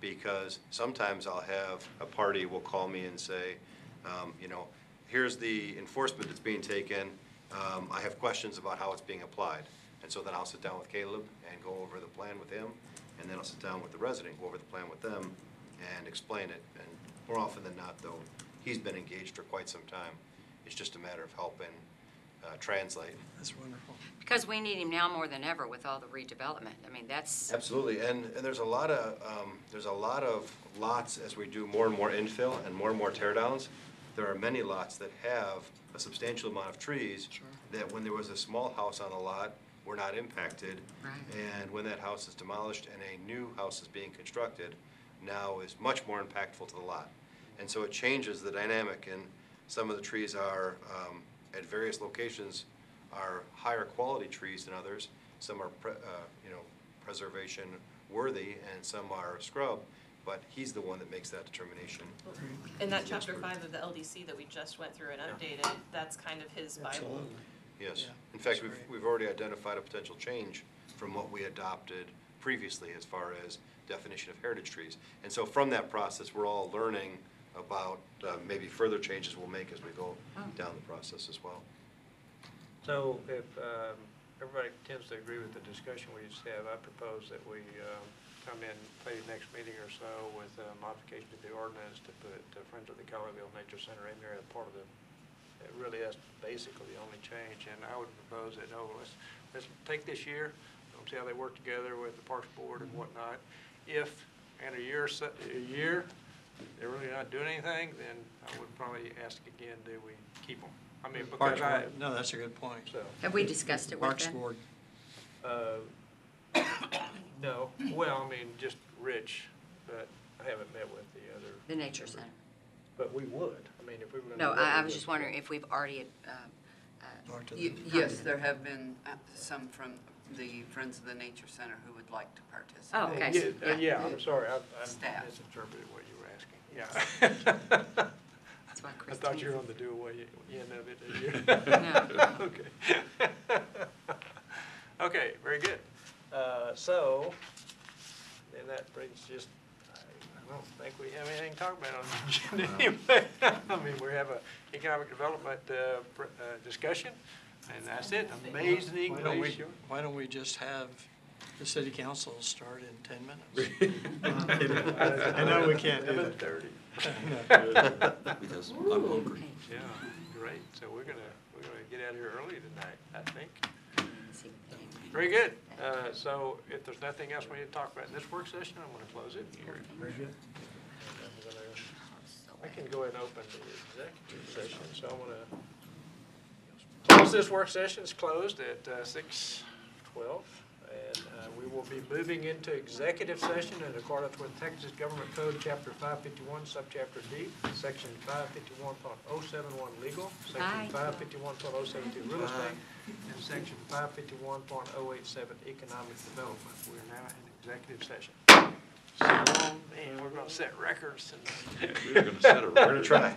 because sometimes I'll have a party will call me and say, you know, here's the enforcement that's being taken, I have questions about how it's being applied. And so then I'll sit down with Caleb and go over the plan with him, and then I'll sit down with the resident, go over the plan with them, and explain it. And more often than not, though, he's been engaged for quite some time. It's just a matter of helping translate. That's wonderful. Because we need him now more than ever with all the redevelopment. I mean, that's, Absolutely, and there's a lot of lots as we do more and more infill and more tear downs. There are many lots that have a substantial amount of trees that when there was a small house on a lot were not impacted. Right. And when that house is demolished and a new house is being constructed, now is much more impactful to the lot. And so it changes the dynamic, and some of the trees are, at various locations, are higher quality trees than others. Some are, preservation worthy, and some are scrub, but he's the one that makes that determination. In that chapter 5 of the LDC that we just went through and updated, that's kind of his Bible. Absolutely. Yes. Yeah, In fact, that's great. we've already identified a potential change from what we adopted previously as far as definition of heritage trees. And so from that process, we're all learning about maybe further changes we'll make as we go down the process as well. So if everybody tends to agree with the discussion we just have, I propose that we come in, maybe next meeting or so, with a modification to the ordinance to put Friends of the Colleyville Nature Center in there as part of the, it really is basically the only change. And I would propose that, let's take this year, see how they work together with the Parks Board and whatnot. If in a year they're really not doing anything, then I would probably ask again, do we keep them? I mean, because Parks Board, no, that's a good point. so, have we discussed it with Parks them? Board, no, well, I mean, just Rich, but I haven't met with the other. The Nature Center. But we would, I mean, if we were gonna. No, do that, I we was would. just wondering if we've already, talk to Ye- them. Yes, there have been some from the Friends of the Nature Center who would like to participate. Oh, okay. Yeah, I'm sorry, I Staff. misinterpreted what you were asking, yeah. that's why I Christine. thought you were on the do-away end of it, did you? No. Okay. Okay, very good. So, then that brings just, I don't think we have anything to talk about on the agenda anyway. I mean, we have a economic development discussion, and that's it, amazing. Why don't we just have the city council start in 10 minutes? I know we can't do that. 7:30. Because I'm hungry. Yeah, great. So we're gonna get out of here early tonight, I think. See what they- Very good. So if there's nothing else we need to talk about in this work session, I'm gonna close it. Very good. I can go ahead and open the executive session, so I'm gonna close this work session. It's closed at 6:12. And we will be moving into executive session in accordance with Texas Government Code, Chapter 551, Subchapter D, Section 551.071 Legal, Bye. Section 551.072 Real Estate, and Section 551.087 Economic Development. We are now in executive session. So, man, we're going to set records. And We're gonna set a We're gonna try.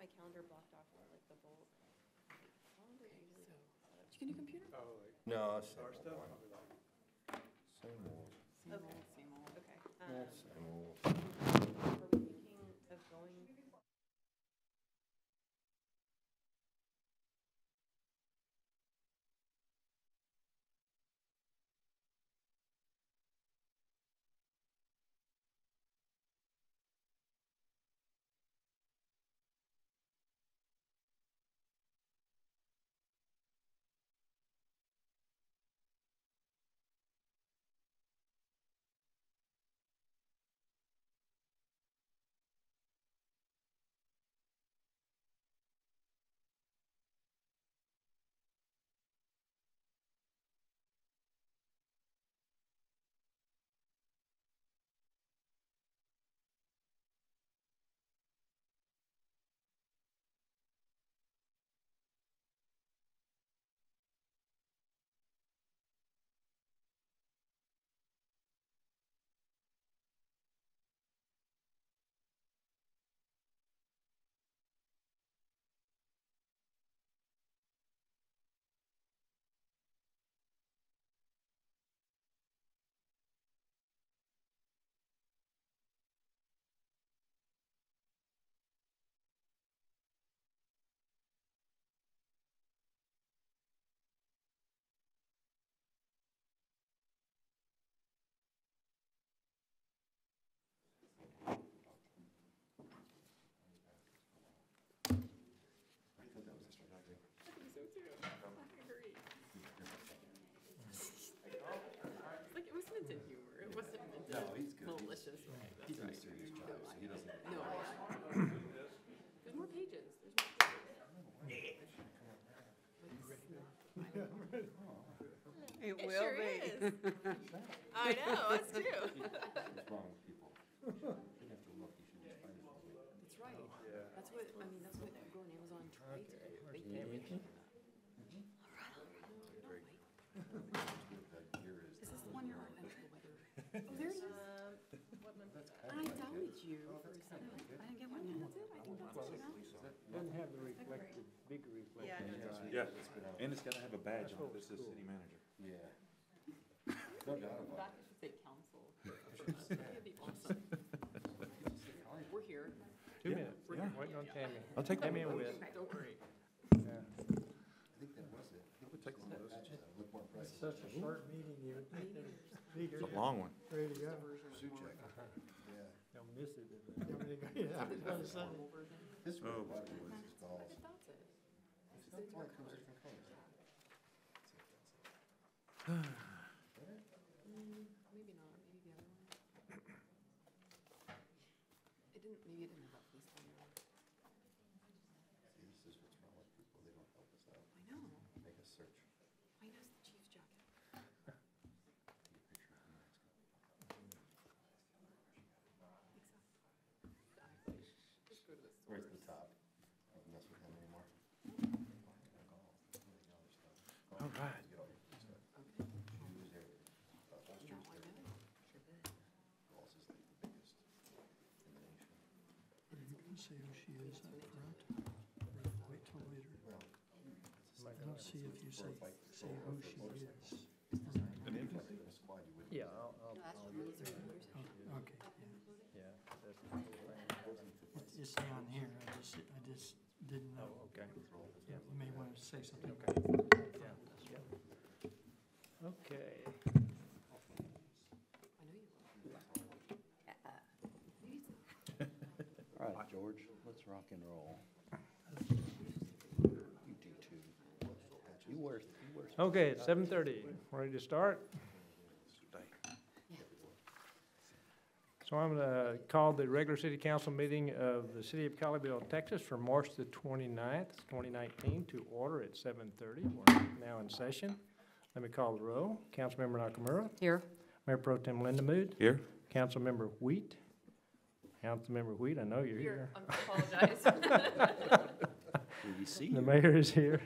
my calendar blocked off for like the bulk. Calendar usually. Did you get a new computer? No, Same old. Okay. Are we thinking of going? Like, it was meant in humor. It wasn't meant malicious. He's in a serious job, so he doesn't. No, there's more pages. It It will sure be. is. I know, that's true. What's wrong with people? You have to look, you should just find it. That's right. That's what, I mean, that's what Google and Amazon tried to do. They did everything. Is this the one you're on? Oh, there it is. I doubted you for a second. I didn't get one yet. That's it? I think that's it, Doesn't have the reflective, big reflective. Yeah, and it's gotta have a badge on it that says city manager. Yeah. No doubt about That should say council. That'd be awesome. We're here. 2 minutes. Yeah. Waiting on Tammy. I'll take Tammy one and of Whit. those. Don't worry. I think that was it. I would take one of those. Look more impressive. Such a short meeting, you would think they'd be It's a long one. ready to go. Suit check. Yeah. Don't miss it. Yeah, I was gonna say. This one, a lot of words is balls. That's it. That's why it comes in different colors. Maybe not, maybe the other one. Maybe it didn't have that police on there. See, this is what's wrong with people, they don't help us out. I know. Make us search. Mine has the chief's jacket. Take a picture of him, Exactly. Just go to the right source. to the top. Don't mess with him anymore. All right. Get all your stuff. Okay. Shoes, everything. Holsters, Yeah, I everything. know. Sure did. Balls is like the biggest in the nation. See who she is up front. Wait till later. Well, I'll see if you say who she is. An infant. in a squad, you wouldn't. Yeah, No, that's from the Reserve. Oh, okay, yeah, that's the whole thing. it's down here, I just didn't know. Oh, okay. Yeah, you may want to say something. Okay. Yeah, okay. I know you will. All right, George, let's rock and roll. You do too. You wear. Okay, it's 7:30. Ready to start? So I'm going to call the regular city council meeting of the city of Colleyville, Texas for March the 29th, 2019 to order at 7:30. We're now in session. Let me call the roll. Councilmember Nakamura. Here. Mayor Pro Tem Linda Mood. Here? Councilmember Wheat. Councilmember Wheat, I know you're here. I apologize. We see The you. mayor is here.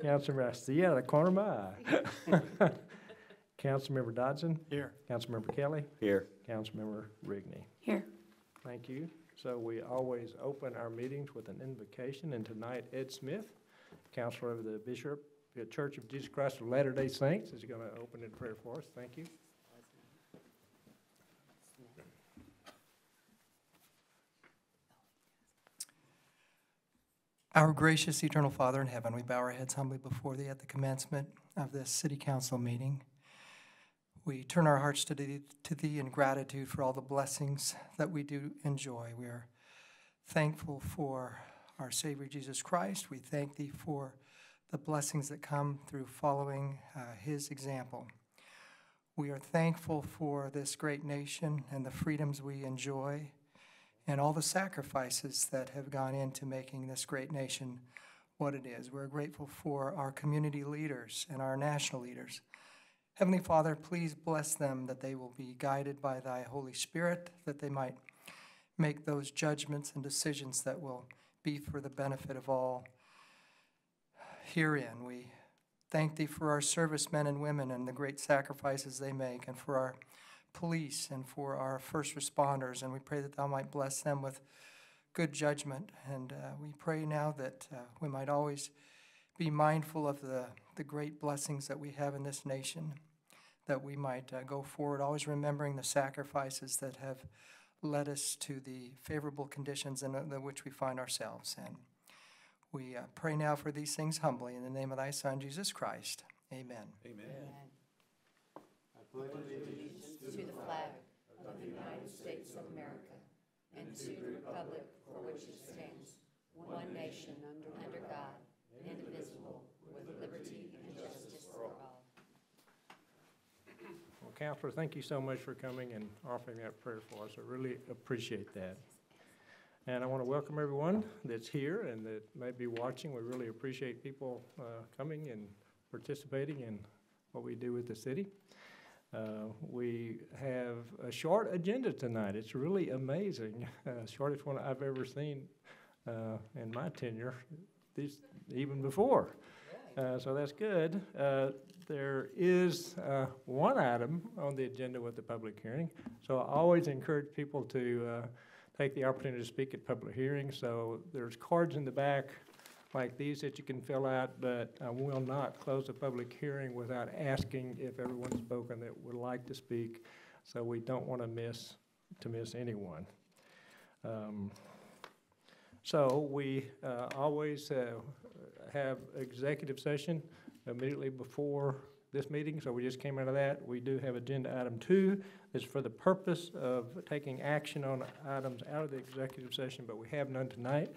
Councilmember, I see you out of the corner of my eye. Councilmember Dodson. Here. Councilmember Kelly. Here. Councilmember Rigney. Here. Thank you. So we always open our meetings with an invocation, and tonight Ed Smith, counselor of the Bishop Church of Jesus Christ of Latter-day Saints, is going to open in prayer for us. Thank you. Our gracious eternal Father in heaven, we bow our heads humbly before thee at the commencement of this city council meeting. We turn our hearts to thee in gratitude for all the blessings that we do enjoy. We are thankful for our Savior Jesus Christ. We thank thee for the blessings that come through following his example. We are thankful for this great nation and the freedoms we enjoy, and all the sacrifices that have gone into making this great nation what it is. We're grateful for our community leaders and our national leaders. Heavenly Father, please bless them that they will be guided by thy Holy Spirit, that they might make those judgments and decisions that will be for the benefit of all. Herein, we thank thee for our servicemen and women and the great sacrifices they make, and for our police and for our first responders, and we pray that thou might bless them with good judgment. And we pray now that we might always be mindful of the great blessings that we have in this nation, that we might go forward, always remembering the sacrifices that have led us to the favorable conditions in which we find ourselves. And we pray now for these things humbly in the name of thy Son, Jesus Christ. Amen. Amen. To the flag of the United States of America and to the republic for which it stands, one nation, under God, indivisible, with liberty and justice for all. Well, Counselor, thank you so much for coming and offering that prayer for us. I really appreciate that. And I want to welcome everyone that's here and that may be watching. We really appreciate people coming and participating in what we do with the city. We have a short agenda tonight. It's really amazing. Shortest one I've ever seen in my tenure, even before. So that's good. There is one item on the agenda with the public hearing. So I always encourage people to take the opportunity to speak at public hearings. So there's cards in the back like these that you can fill out, but I will not close the public hearing without asking if everyone's spoken that would like to speak, so we don't want to miss anyone. So we always have executive session immediately before this meeting, so we just came out of that. We do have agenda item 2. It's for the purpose of taking action on items out of the executive session, but we have none tonight.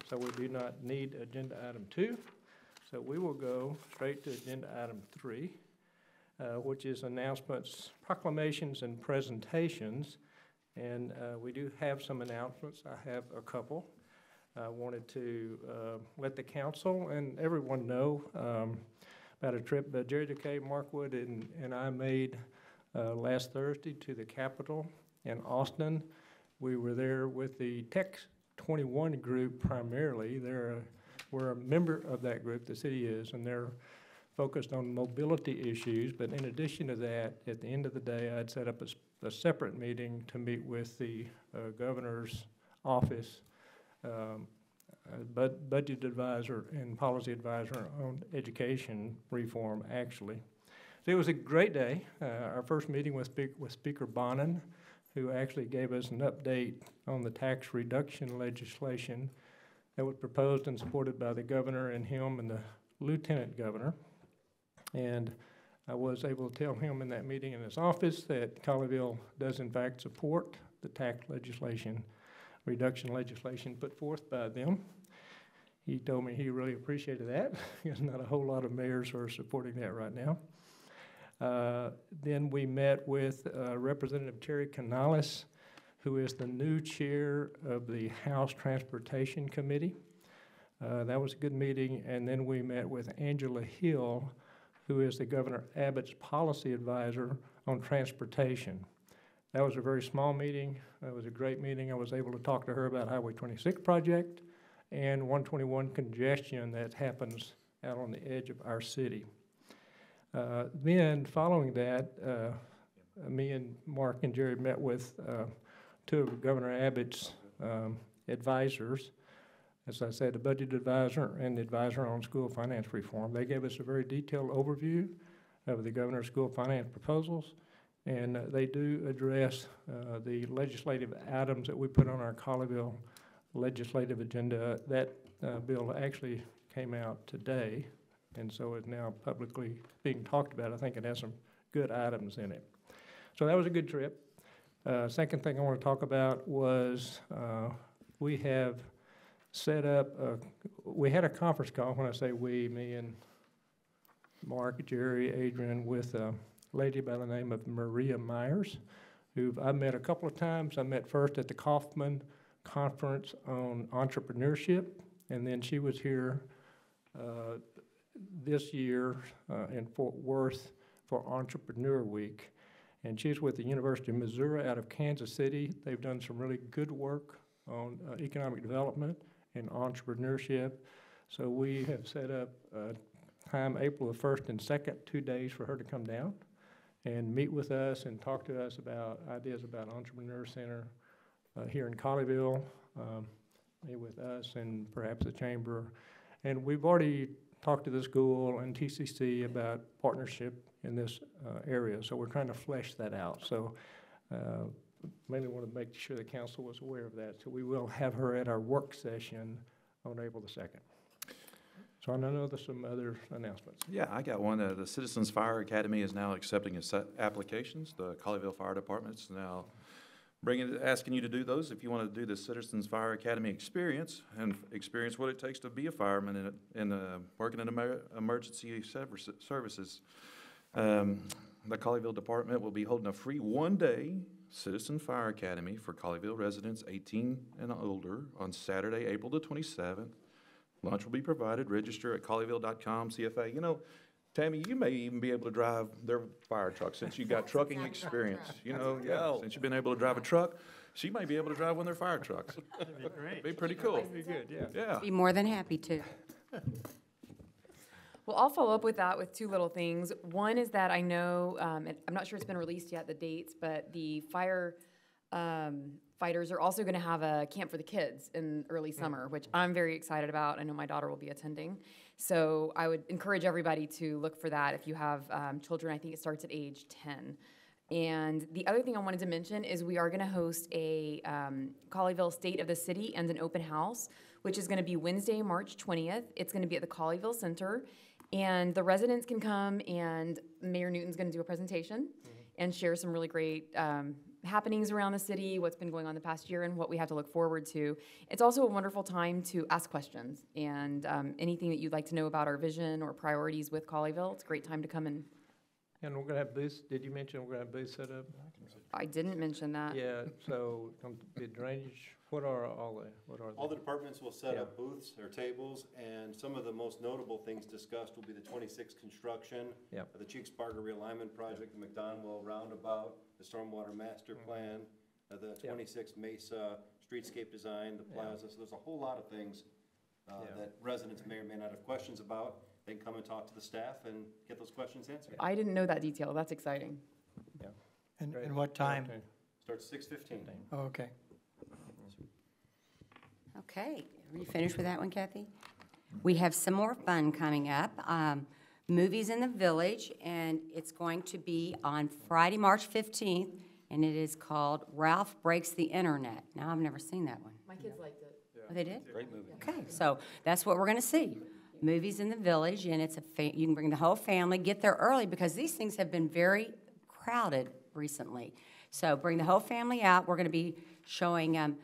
So we do not need agenda item 2. So we will go straight to agenda item 3, which is announcements, proclamations, and presentations. And we do have some announcements. I have a couple. I wanted to let the council and everyone know about a trip that Jerry Decay, Mark Wood, and I made last Thursday to the Capitol in Austin. We were there with the Tech 21 group primarily. We're a member of that group, the city is, and they're focused on mobility issues. But in addition to that, at the end of the day, I'd set up a separate meeting to meet with the governor's office, budget advisor and policy advisor on education reform, actually. So it was a great day. Our first meeting with Speaker Bonin, who actually gave us an update on the tax reduction legislation that was proposed and supported by the governor and him and the lieutenant governor. And I was able to tell him in that meeting in his office that Colleyville does in fact support the tax reduction legislation put forth by them. He told me he really appreciated that. There's not a whole lot of mayors who are supporting that right now. Then we met with Representative Terry Canales, who is the new chair of the House Transportation Committee. That was a good meeting. And then we met with Angela Hill, who is the Governor Abbott's policy advisor on transportation. That was a very small meeting. It was a great meeting. I was able to talk to her about Highway 26 project and 121 congestion that happens out on the edge of our city. Then following that, me and Mark and Jerry met with two of Governor Abbott's advisors. As I said, the budget advisor and the advisor on school finance reform. They gave us a very detailed overview of the governor's school finance proposals, and they do address the legislative items that we put on our Colleyville legislative agenda. That bill actually came out today, and so is now publicly being talked about. I think it has some good items in it. So that was a good trip. Second thing I want to talk about was we have set up, we had a conference call. When I say we, me and Mark, Jerry, Adrian, with a lady by the name of Maria Myers, who I've met a couple of times. I met first at the Kaufman Conference on Entrepreneurship, and then she was here this year in Fort Worth for Entrepreneur Week. And she's with the University of Missouri out of Kansas City. They've done some really good work on economic development and entrepreneurship. So we have set up time April the 1st and 2nd, 2 days for her to come down and meet with us and talk to us about ideas about Entrepreneur Center here in Colleyville, meet with us and perhaps the chamber. And we've already talked to the school and TCC about partnership in this area, so we're trying to flesh that out. So mainly want to make sure the council was aware of that. So we will have her at our work session on April the 2nd. So I know there's some other announcements. Yeah, I got one. The Citizens Fire Academy is now accepting its applications. The Colleyville Fire Department's now asking you to do those if you want to do the Citizens Fire Academy experience and experience what it takes to be a fireman in working in emergency services. The Colleyville Department will be holding a free one-day Citizen Fire Academy for Colleyville residents 18 and older on Saturday, April the 27th. Lunch will be provided. Register at colleyville.com, CFA. You know, Tammy, you may even be able to drive their fire truck since you got trucking experience. You know, yeah, since you've been able to drive a truck, she might be able to drive one of their fire trucks. That'd be great. Be pretty cool. That'd be good, yeah. Yeah. Be more than happy to. Well, I'll follow up with that with two little things. One is that I know, and I'm not sure it's been released yet, the dates, but the fire fighters are also going to have a camp for the kids in early summer, which I'm very excited about. I know my daughter will be attending. So I would encourage everybody to look for that if you have children. I think it starts at age 10. And the other thing I wanted to mention is we are going to host a Colleyville State of the City and an open house, which is going to be Wednesday, March 20th. It's going to be at the Colleyville Center. And the residents can come, and Mayor Newton's going to do a presentation and share some really great happenings around the city, what's been going on the past year, and what we have to look forward to. It's also a wonderful time to ask questions, and anything that you'd like to know about our vision or priorities with Colleyville, it's a great time to come and. And we're going to have booths. Did you mention we're going to have booths set up? I didn't mention that. Yeah, so the drainage, what are they? All the departments will set up booths or tables, and some of the most notable things discussed will be the 26 construction, the Cheeks-Barger realignment project, the McDonald roundabout, the stormwater master plan, the 26 Mesa streetscape design, the plaza. So there's a whole lot of things that residents may or may not have questions about. They can come and talk to the staff and get those questions answered. I didn't know that detail. That's exciting. Yeah. And what time? Starts 6:15. Oh, okay. Okay, are you finished with that one, Kathy? We have some more fun coming up. Movies in the Village, and it's going to be on Friday, March 15th, and it is called Ralph Breaks the Internet. Now, I've never seen that one. My kids liked it. Oh, they did? Great movie. Okay, so that's what we're going to see. Movies in the Village, and it's you can bring the whole family. Get there early because these things have been very crowded recently. So bring the whole family out. We're going to be showing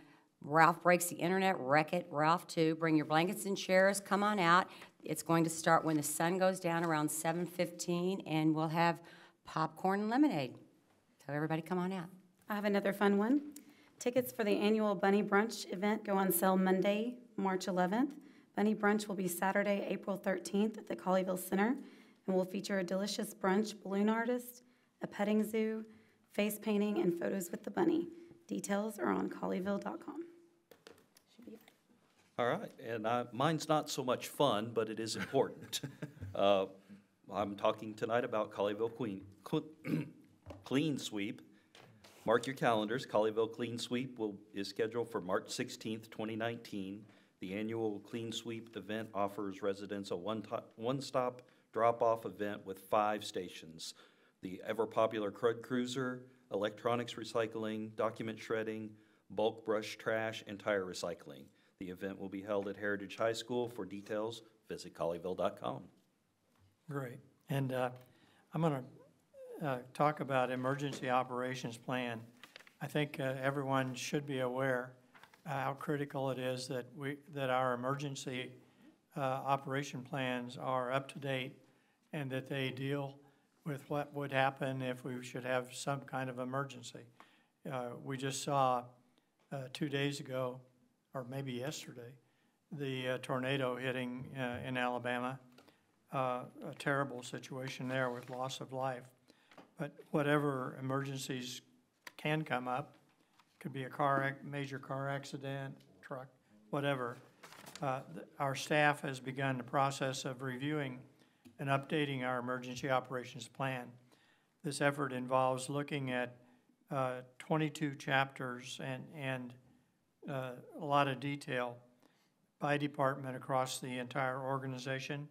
Ralph Breaks the Internet, Wreck-It, Ralph 2. Bring your blankets and chairs. Come on out. It's going to start when the sun goes down around 7:15, and we'll have popcorn and lemonade. So everybody come on out. I have another fun one. Tickets for the annual Bunny Brunch event go on sale Monday, March 11th. Bunny Brunch will be Saturday, April 13th at the Colleyville Center, and will feature a delicious brunch, balloon artist, a petting zoo, face painting, and photos with the bunny. Details are on colleyville.com. All right, and mine's not so much fun, but it is important. I'm talking tonight about Colleyville Clean Sweep. Mark your calendars. Colleyville Clean Sweep is scheduled for March 16th, 2019. The annual Clean Sweep event offers residents a one-stop drop-off event with 5 stations. The ever-popular Crud Cruiser, electronics recycling, document shredding, bulk brush trash, and tire recycling. The event will be held at Heritage High School. For details, visit colleyville.com. Great. And I'm going to talk about emergency operations plan. I think everyone should be aware how critical it is that our emergency operation plans are up to date and that they deal with what would happen if we should have some kind of emergency. We just saw 2 days ago, or maybe yesterday, the tornado hitting in Alabama. A terrible situation there with loss of life. But whatever emergencies can come up, could be a major car accident, truck, whatever. Our staff has begun the process of reviewing and updating our emergency operations plan. This effort involves looking at 22 chapters and a lot of detail by department across the entire organization.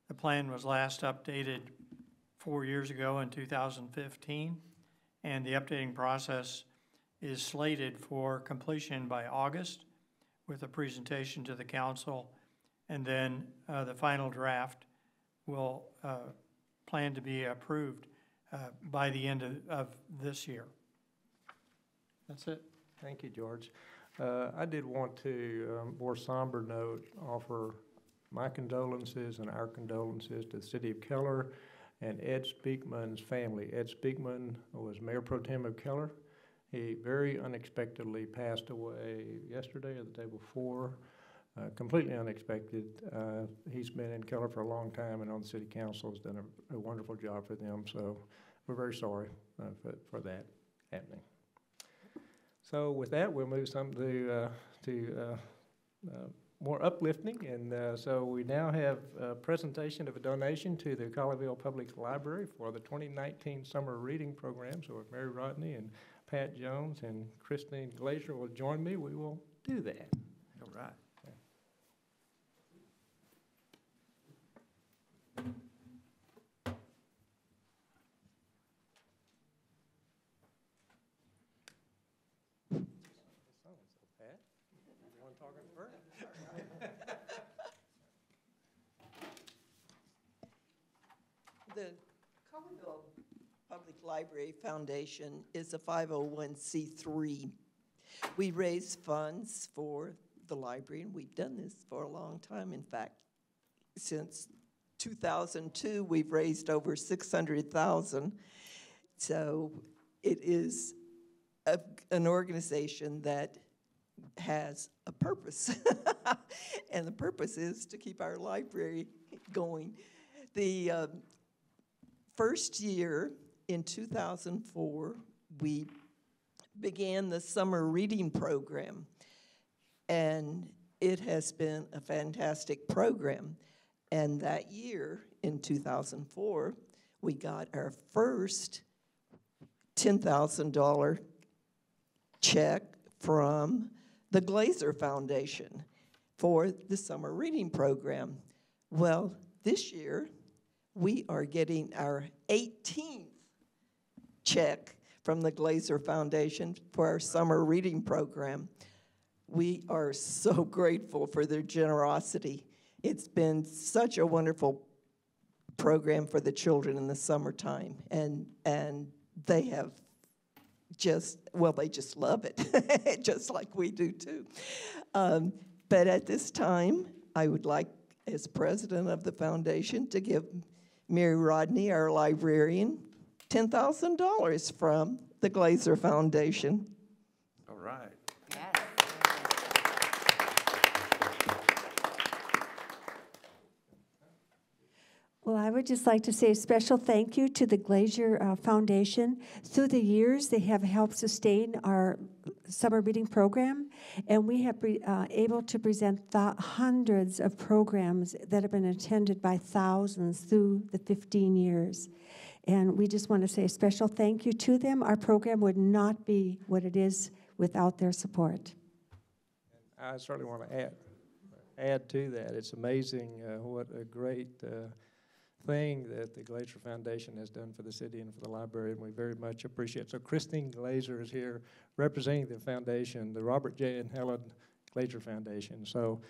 The plan was last updated 4 years ago in 2015, and the updating process is slated for completion by August with a presentation to the council, and then the final draft will plan to be approved by the end of this year. That's it. Thank you, George. I did want to, more somber note, offer my condolences and our condolences to the city of Keller and Ed Speakman's family. Ed Speakman was Mayor Pro Tem of Keller. He very unexpectedly passed away yesterday or the day before, completely unexpected. He's been in Keller for a long time and on the city council has done a wonderful job for them, so we're very sorry for that happening. So with that, we'll move something to more uplifting, and so we now have a presentation of a donation to the Colleyville Public Library for the 2019 Summer Reading Program. So if Mary Rodney and Pat Jones and Christine Glazier will join me, we will do that. All right. The Colleyville Public Library Foundation is a 501c3. We raise funds for the library, and we've done this for a long time. In fact, since 2002, we've raised over $600,000. So it is an organization that has a purpose, and the purpose is to keep our library going. The first year, in 2004, we began the summer reading program, and it has been a fantastic program. And that year, in 2004, we got our first $10,000 check from the Glazer Foundation for the summer reading program. Well, this year, we are getting our 18th check from the Glazer Foundation for our summer reading program. We are so grateful for their generosity. It's been such a wonderful program for the children in the summertime, and they have they just love it, just like we do too. But at this time, I would like, as president of the foundation, to give Mary Rodney, our librarian, $10,000 from the Glazer Foundation. All right. Yes. Well, I would just like to say a special thank you to the Glazier Foundation. Through the years, they have helped sustain our summer reading program, and we have been able to present hundreds of programs that have been attended by thousands through the 15 years. And we just want to say a special thank you to them. Our program would not be what it is without their support. I certainly want to add to that. It's amazing what a great thing that the Glazer Foundation has done for the city and for the library, and we very much appreciate it. So Christine Glazer is here representing the foundation, the Robert J. and Helen Glazer Foundation. So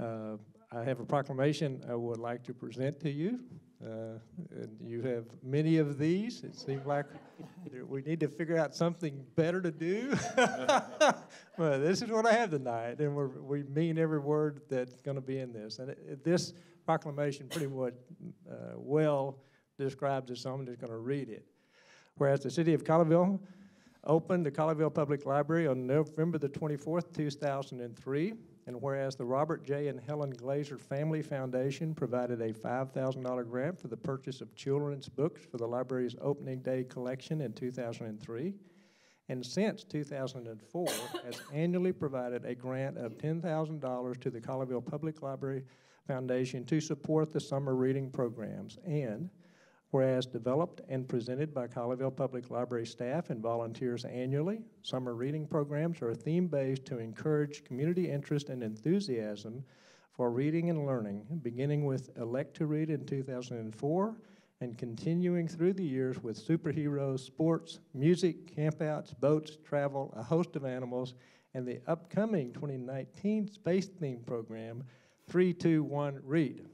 I have a proclamation I would like to present to you. And you have many of these. It seems like we need to figure out something better to do. Well, this is what I have tonight, and we mean every word that's going to be in this. And this proclamation pretty much well describes it, so I'm just going to read it. Whereas the city of Colleyville opened the Colleyville Public Library on November the 24th, 2003, and whereas the Robert J. and Helen Glazer Family Foundation provided a $5,000 grant for the purchase of children's books for the library's opening day collection in 2003, and since 2004 has annually provided a grant of $10,000 to the Colleyville Public Library Foundation to support the summer reading programs, and whereas developed and presented by Colleyville Public Library staff and volunteers annually, summer reading programs are theme-based to encourage community interest and enthusiasm for reading and learning, beginning with Elect to Read in 2004 and continuing through the years with superheroes, sports, music, campouts, boats, travel, a host of animals, and the upcoming 2019 space-themed program, 3-2-1 Read.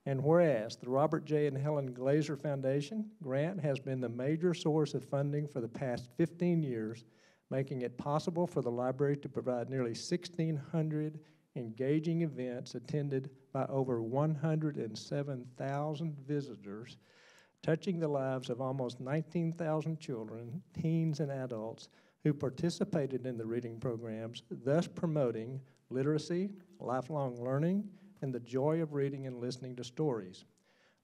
And whereas the Robert J. and Helen Glazer Foundation grant has been the major source of funding for the past 15 years, making it possible for the library to provide nearly 1,600 engaging events attended by over 107,000 visitors, touching the lives of almost 19,000 children, teens, and adults who participated in the reading programs, thus promoting literacy, lifelong learning, and the joy of reading and listening to stories.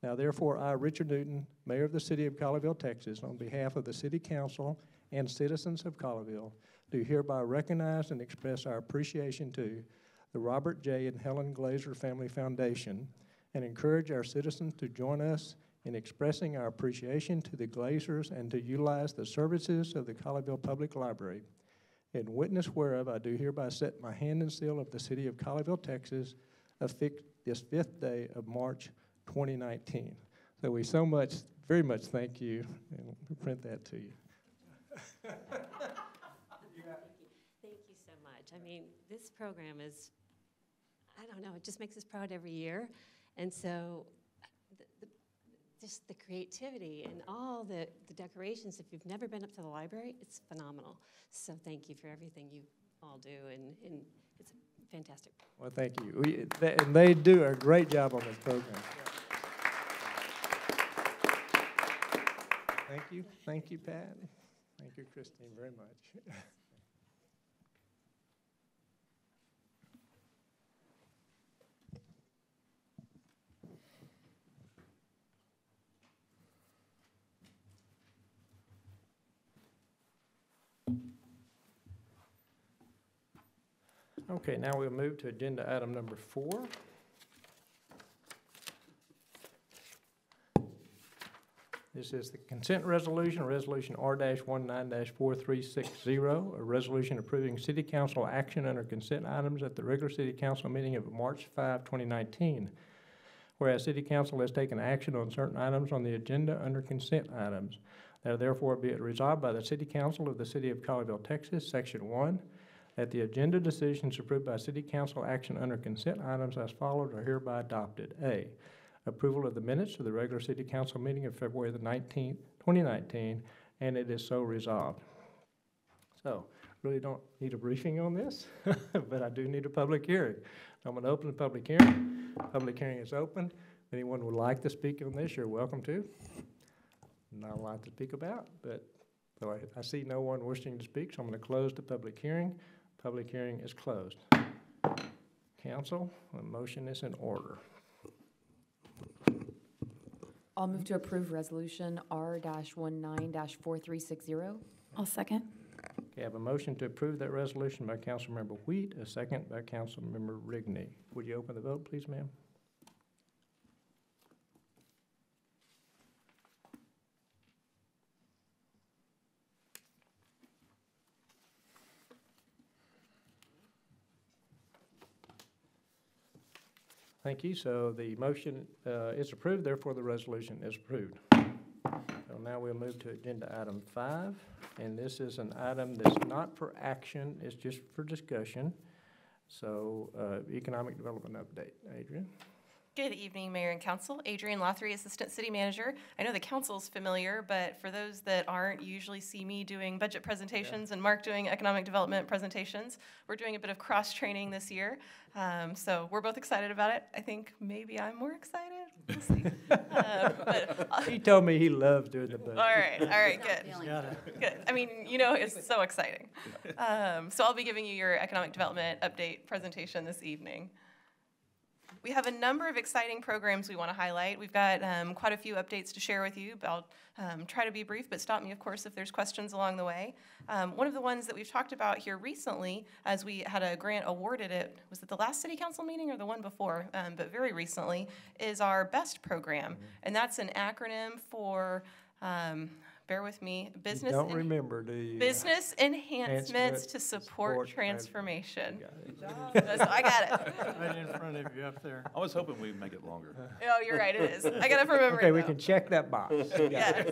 Now, therefore, I, Richard Newton, Mayor of the City of Colleyville, Texas, on behalf of the City Council and citizens of Colleyville, do hereby recognize and express our appreciation to the Robert J. and Helen Glazer Family Foundation and encourage our citizens to join us in expressing our appreciation to the Glazers and to utilize the services of the Colleyville Public Library. In witness whereof, I do hereby set my hand and seal of the City of Colleyville, Texas, affixed this 5th day of March 2019. So we very much thank you, and we'll print that to you. Thank you so much. I mean, this program is, I don't know, it just makes us proud every year. And so just the creativity and all the decorations, if you've never been up to the library, it's phenomenal. So thank you for everything you all do, and it's fantastic. Well, thank you. And they do a great job on this program. Thank you. Thank you, Pat. Thank you, Christine, very much. Okay, now we'll move to agenda item number 4. This is the consent resolution, Resolution R-19-4360, a resolution approving city council action under consent items at the regular city council meeting of March 5, 2019. Whereas city council has taken action on certain items on the agenda under consent items. Now therefore be it resolved by the city council of the city of Colleyville, Texas, Section 1, that the agenda decisions approved by city council action under consent items as followed are hereby adopted. A, approval of the minutes of the regular city council meeting of February the 19th, 2019, and it is so resolved. So, really don't need a briefing on this, but I do need a public hearing. I'm going to open the public hearing. Public hearing is open. If anyone would like to speak on this, you're welcome to. Not a lot to speak about, but so I see no one wishing to speak, so I'm going to close the public hearing. Public hearing is closed. Council, a motion is in order. I'll move to approve resolution R-19-4360. I'll second. Okay, I have a motion to approve that resolution by Councilmember Wheat, a second by Councilmember Rigney. Would you open the vote, please, ma'am? Thank you. So the motion is approved, therefore the resolution is approved. So now we'll move to agenda item 5, and this is an item that's not for action, it's just for discussion. So economic development update. Adrian? Good evening, Mayor and Council. Adrienne Lothry, Assistant City Manager. I know the council's familiar, but for those that aren't, you usually see me doing budget presentations and Mark doing economic development presentations. We're doing a bit of cross-training this year, so we're both excited about it. I think maybe I'm more excited. We'll see. He told me he loves doing the budget. All right, good. Good. I mean, you know, it's so exciting. So I'll be giving you your economic development update presentation this evening. We have a number of exciting programs we want to highlight. We've got quite a few updates to share with you, but I'll try to be brief, but stop me, of course, if there's questions along the way. One of the ones that we've talked about here recently, as we had a grant awarded it, was it the last city council meeting or the one before, but very recently, is our BEST program. And that's an acronym for, bear with me, You don't remember, do you? Business enhancements to support transformation. I got it. Right in front of you up there. I was hoping we'd make it longer. Oh, you're right, it is. I got it from memory. Okay, we though. can check that box. Yes.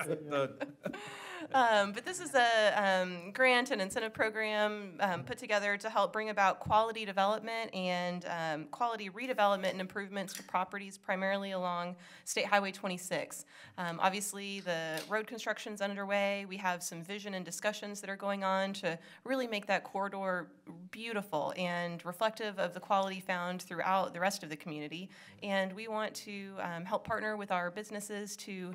But this is a grant and incentive program put together to help bring about quality development and quality redevelopment and improvements to properties primarily along State Highway 26. Obviously, the road construction's underway. We have some vision and discussions that are going on to really make that corridor beautiful and reflective of the quality found throughout the rest of the community. And we want to help partner with our businesses to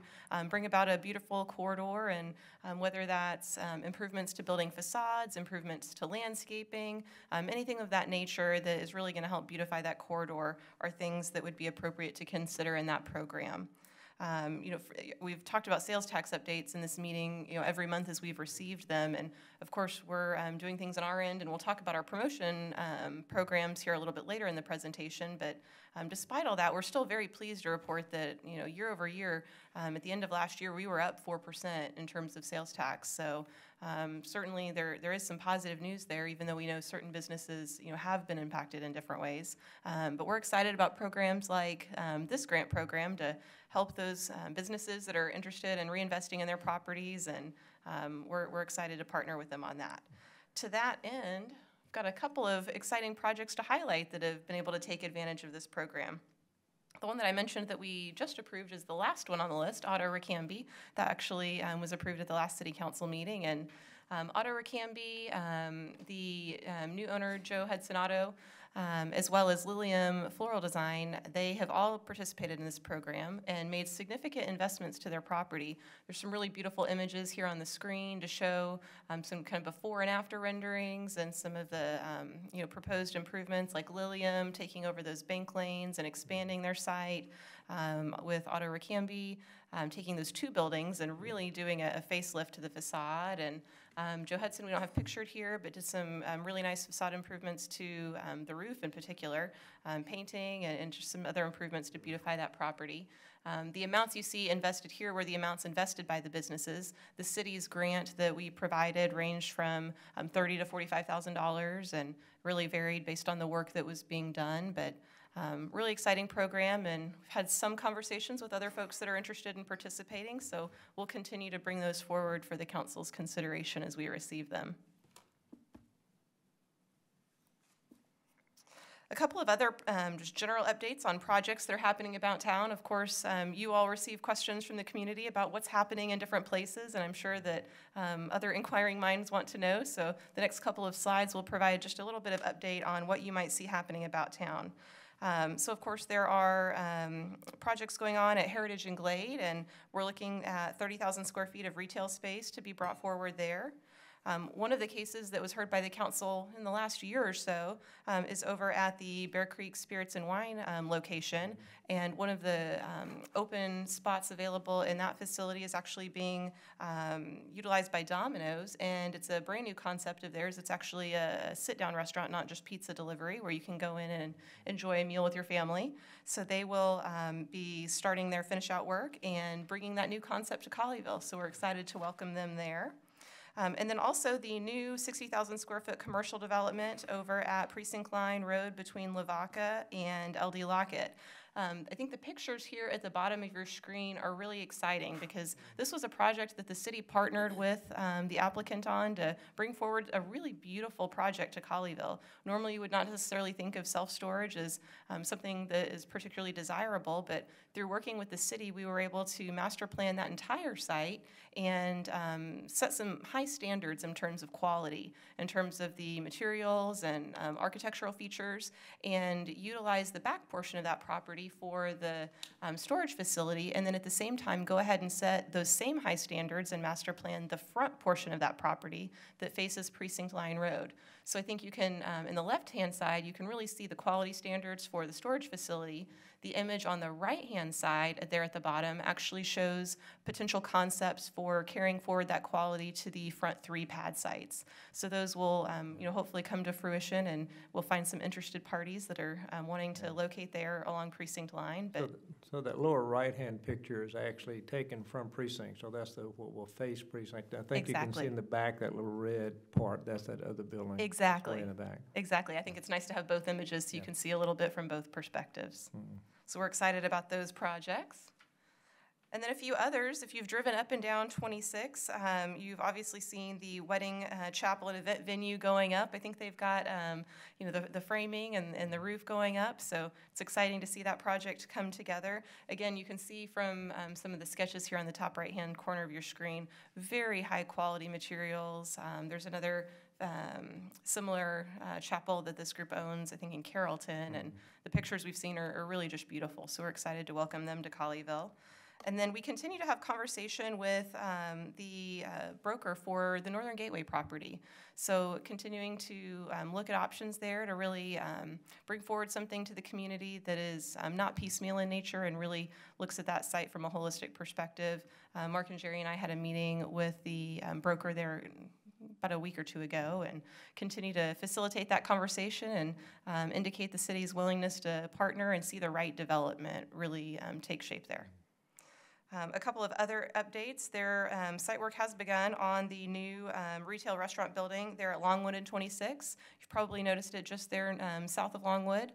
bring about a beautiful corridor, and whether that's improvements to building facades, improvements to landscaping, anything of that nature that is really going to help beautify that corridor are things that would be appropriate to consider in that program. We've talked about sales tax updates in this meeting, every month as we've received them. And of course, we're doing things on our end, and we'll talk about our promotion programs here a little bit later in the presentation. But despite all that, we're still very pleased to report that, year over year, at the end of last year, we were up 4% in terms of sales tax. So certainly there is some positive news there, even though we know certain businesses, have been impacted in different ways. But we're excited about programs like this grant program to help those businesses that are interested in reinvesting in their properties, and we're excited to partner with them on that. To that end, I've got a couple of exciting projects to highlight that have been able to take advantage of this program. The one that I mentioned that we just approved is the last one on the list, Auto Ricambi. That actually was approved at the last city council meeting. And Auto Ricambi, the new owner, Joe Hudson Auto, as well as Lilium Floral Design, they have all participated in this program and made significant investments to their property. There's some really beautiful images here on the screen to show some kind of before and after renderings and some of the proposed improvements, like Lilium taking over those bank lanes and expanding their site, with Auto Ricambi taking those two buildings and really doing a facelift to the facade. And Joe Hudson, we don't have pictured here, but did some really nice facade improvements to the roof in particular, painting and just some other improvements to beautify that property. The amounts you see invested here were the amounts invested by the businesses. The city's grant that we provided ranged from $30,000 to $45,000 and really varied based on the work that was being done. But really exciting program, and we've had some conversations with other folks that are interested in participating, so we'll continue to bring those forward for the council's consideration as we receive them. A couple of other just general updates on projects that are happening about town. Of course, you all receive questions from the community about what's happening in different places, and I'm sure that other inquiring minds want to know. So the next couple of slides will provide just a little bit of update on what you might see happening about town. So of course there are projects going on at Heritage and Glade, and we're looking at 30,000 square feet of retail space to be brought forward there. One of the cases that was heard by the council in the last year or so is over at the Bear Creek Spirits and Wine location, and one of the open spots available in that facility is actually being utilized by Domino's, and it's a brand new concept of theirs. It's actually a sit-down restaurant, not just pizza delivery, where you can go in and enjoy a meal with your family. So they will be starting their finish-out work and bringing that new concept to Colleyville, so we're excited to welcome them there. And then also the new 60,000 square foot commercial development over at Precinct Line Road between Lavaca and LD Lockett. I think the pictures here at the bottom of your screen are really exciting because this was a project that the city partnered with the applicant on to bring forward a really beautiful project to Colleyville. Normally, you would not necessarily think of self-storage as something that is particularly desirable, but through working with the city, we were able to master plan that entire site and set some high standards in terms of quality, in terms of the materials and architectural features, and utilize the back portion of that property for the storage facility, and then at the same time go ahead and set those same high standards and master plan the front portion of that property that faces Precinct Line Road. So I think you can, in the left-hand side, you can really see the quality standards for the storage facility. The image on the right-hand side there at the bottom actually shows potential concepts for carrying forward that quality to the front 3 pad sites. So those will hopefully come to fruition, and we'll find some interested parties that are wanting to locate there along Precinct Line. But So that lower right-hand picture is actually taken from Precinct, so that's what will face Precinct. I think you can see in the back that little red part, that's that other building. Exactly. Way in the back. Exactly. I think it's nice to have both images so you can see a little bit from both perspectives. Mm-hmm. So we're excited about those projects. And then a few others, if you've driven up and down 26, you've obviously seen the wedding chapel and event venue going up. I think they've got the framing and the roof going up, so it's exciting to see that project come together. Again, you can see from some of the sketches here on the top right-hand corner of your screen, very high quality materials. There's another similar chapel that this group owns, I think in Carrollton, and the pictures we've seen are really just beautiful, so we're excited to welcome them to Colleyville. And then we continue to have conversation with the broker for the Northern Gateway property. So continuing to look at options there to really bring forward something to the community that is not piecemeal in nature and really looks at that site from a holistic perspective. Mark and Jerry and I had a meeting with the broker there about a week or two ago and continue to facilitate that conversation and indicate the city's willingness to partner and see the right development really take shape there. A couple of other updates. Their site work has begun on the new retail restaurant building there at Longwood and 26. You've probably noticed it just there south of Longwood.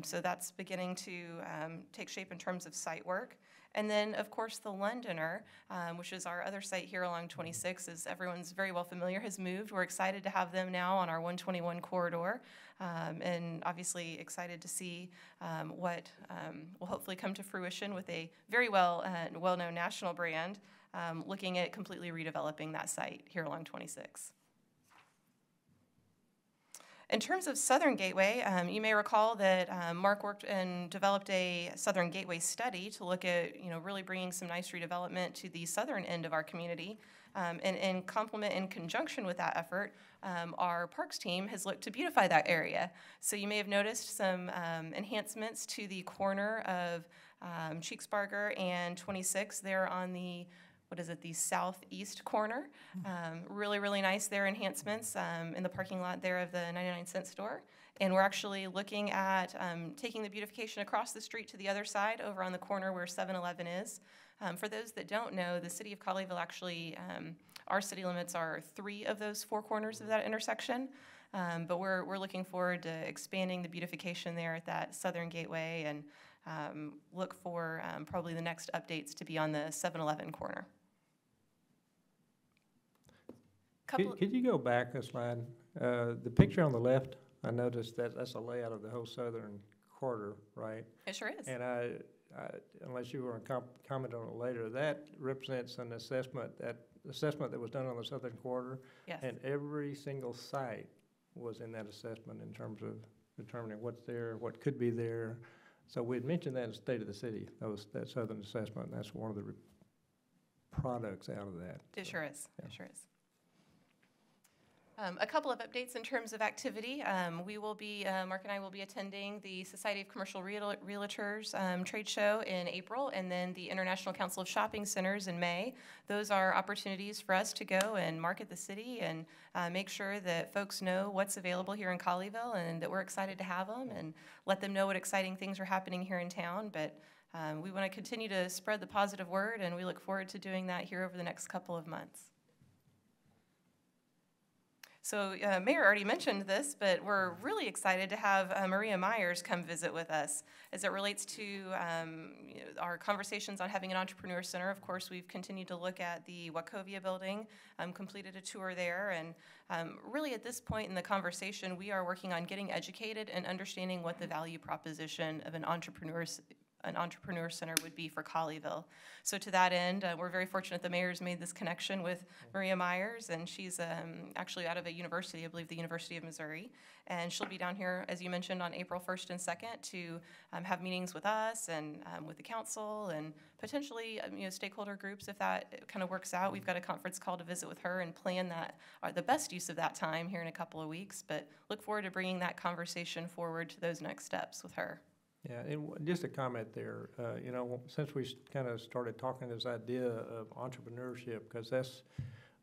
So that's beginning to take shape in terms of site work. And then, of course, the Londoner, which is our other site here along 26, as everyone's very well familiar, has moved. We're excited to have them now on our 121 corridor, and obviously excited to see what will hopefully come to fruition with a very well-known national brand, looking at completely redeveloping that site here along 26. In terms of Southern Gateway, you may recall that Mark worked and developed a Southern Gateway study to look at, really bringing some nice redevelopment to the southern end of our community. And in complement, in conjunction with that effort, our parks team has looked to beautify that area. So you may have noticed some enhancements to the corner of Cheeksbarger and 26 there on the the southeast corner. Really, really nice there, enhancements in the parking lot there of the 99-cent store. And we're actually looking at taking the beautification across the street to the other side over on the corner where 7-Eleven is. For those that don't know, the city of Colleyville actually, our city limits are 3 of those 4 corners of that intersection. But we're looking forward to expanding the beautification there at that Southern Gateway and look for probably the next updates to be on the 7-Eleven corner. Could you go back a slide? The picture on the left, I noticed that's a layout of the whole southern quarter, right? It sure is. And I unless you want to comment on it later, that represents an assessment that was done on the southern quarter. Yes. And every single site was in that assessment in terms of determining what's there, what could be there. So we had mentioned that in State of the City, that southern assessment, and that's one of the products out of that. It sure is. Yeah. It sure is. A couple of updates in terms of activity. We will be, Mark and I will be attending the Society of Commercial Realtors trade show in April, and then the International Council of Shopping Centers in May. Those are opportunities for us to go and market the city and make sure that folks know what's available here in Colleyville and that we're excited to have them and let them know what exciting things are happening here in town. But we want to continue to spread the positive word, and we look forward to doing that here over the next couple of months. So Mayor already mentioned this, but we're really excited to have Maria Myers come visit with us. As it relates to our conversations on having an entrepreneur center, of course, we've continued to look at the Wachovia building, completed a tour there, and really at this point in the conversation, we are working on getting educated and understanding what the value proposition of an entrepreneur center would be for Colleyville. So to that end, we're very fortunate the mayor's made this connection with Maria Myers, and she's actually out of a university, I believe the University of Missouri, and she'll be down here, as you mentioned, on April 1st and 2nd to have meetings with us and with the council and potentially stakeholder groups if that kind of works out. We've got a conference call to visit with her and plan that, the best use of that time here in a couple of weeks, but look forward to bringing that conversation forward to those next steps with her. Yeah, and just a comment there, since we kind of started talking this idea of entrepreneurship, because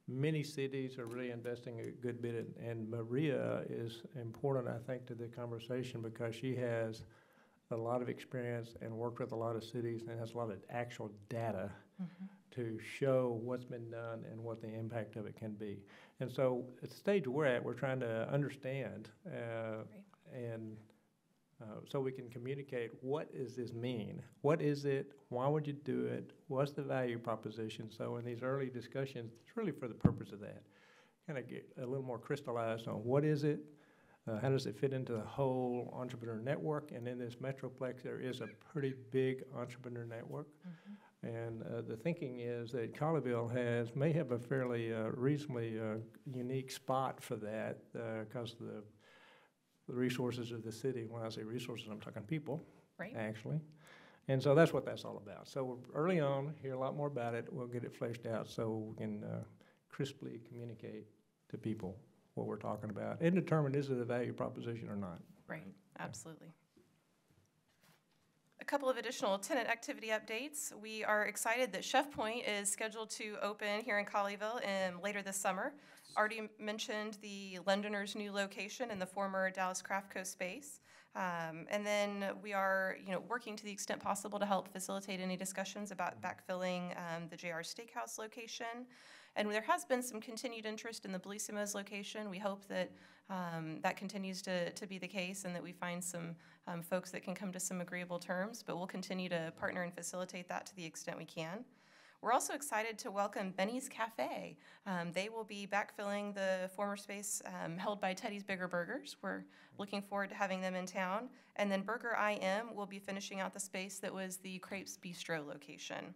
many cities are really investing a good bit in, and Maria is important, I think, to the conversation because she has a lot of experience and worked with a lot of cities and has a lot of actual data to show what's been done and what the impact of it can be. And so at the stage we're at, we're trying to understand so we can communicate, what does this mean? What is it? Why would you do it? What's the value proposition? So in these early discussions, it's really for the purpose of that. Kind of get a little more crystallized on what is it? How does it fit into the whole entrepreneur network? And in this Metroplex, there is a pretty big entrepreneur network. And the thinking is that Colleyville may have a fairly reasonably unique spot for that because the resources of the city. When I say resources, I'm talking people, actually. And so that's what that's all about. So we're early on, hear a lot more about it. We'll get it fleshed out so we can crisply communicate to people what we're talking about and determine is it a value proposition or not. Right, absolutely. A couple of additional tenant activity updates. We are excited that Chef Point is scheduled to open here in Colleyville later this summer. Already mentioned the Londoners' new location in the former Dallas Craft Co. space. And then we are working to the extent possible to help facilitate any discussions about backfilling the JR Steakhouse location. And there has been some continued interest in the Bellisimo's location. We hope that that continues to be the case and that we find some folks that can come to some agreeable terms, but we'll continue to partner and facilitate that to the extent we can. We're also excited to welcome Benny's Cafe. They will be backfilling the former space held by Teddy's Bigger Burgers. We're looking forward to having them in town. And then Burger IM will be finishing out the space that was the Crepes Bistro location.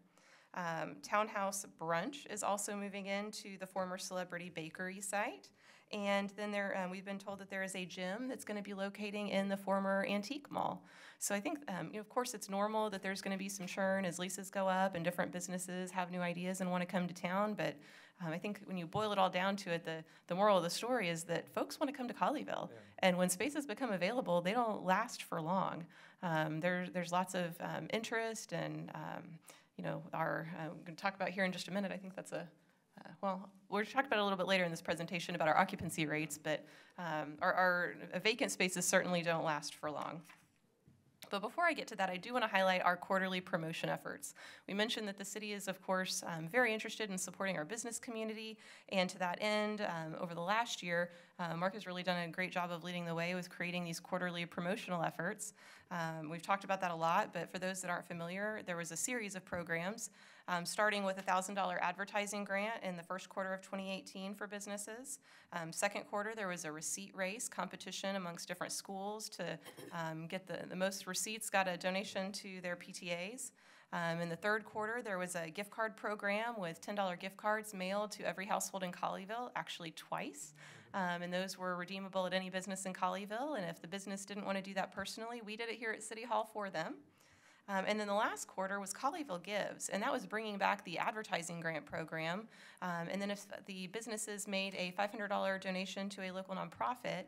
Townhouse Brunch is also moving into the former Celebrity Bakery site. And then we've been told that there is a gym that's going to be locating in the former Antique Mall. So I think, of course, it's normal that there's going to be some churn as leases go up and different businesses have new ideas and want to come to town. But I think when you boil it all down to it, the moral of the story is that folks want to come to Colleyville. Yeah. And when spaces become available, they don't last for long. There's lots of interest and, we're going to talk about here in just a minute. I think that's we'll talk about it a little bit later in this presentation about our occupancy rates, but our vacant spaces certainly don't last for long. But before I get to that, I do want to highlight our quarterly promotion efforts. We mentioned that the city is, of course, very interested in supporting our business community, and to that end, over the last year, Mark has really done a great job of leading the way with creating these quarterly promotional efforts. We've talked about that a lot, but for those that aren't familiar, there was a series of programs, starting with a $1,000 advertising grant in the first quarter of 2018 for businesses. Second quarter, there was a receipt race competition amongst different schools to get the most receipts got a donation to their PTAs. In the third quarter, there was a gift card program with $10 gift cards mailed to every household in Colleyville, actually twice. And those were redeemable at any business in Colleyville. And if the business didn't want to do that personally, we did it here at City Hall for them. And then the last quarter was Colleyville Gives, and that was bringing back the advertising grant program. And then if the businesses made a $500 donation to a local nonprofit,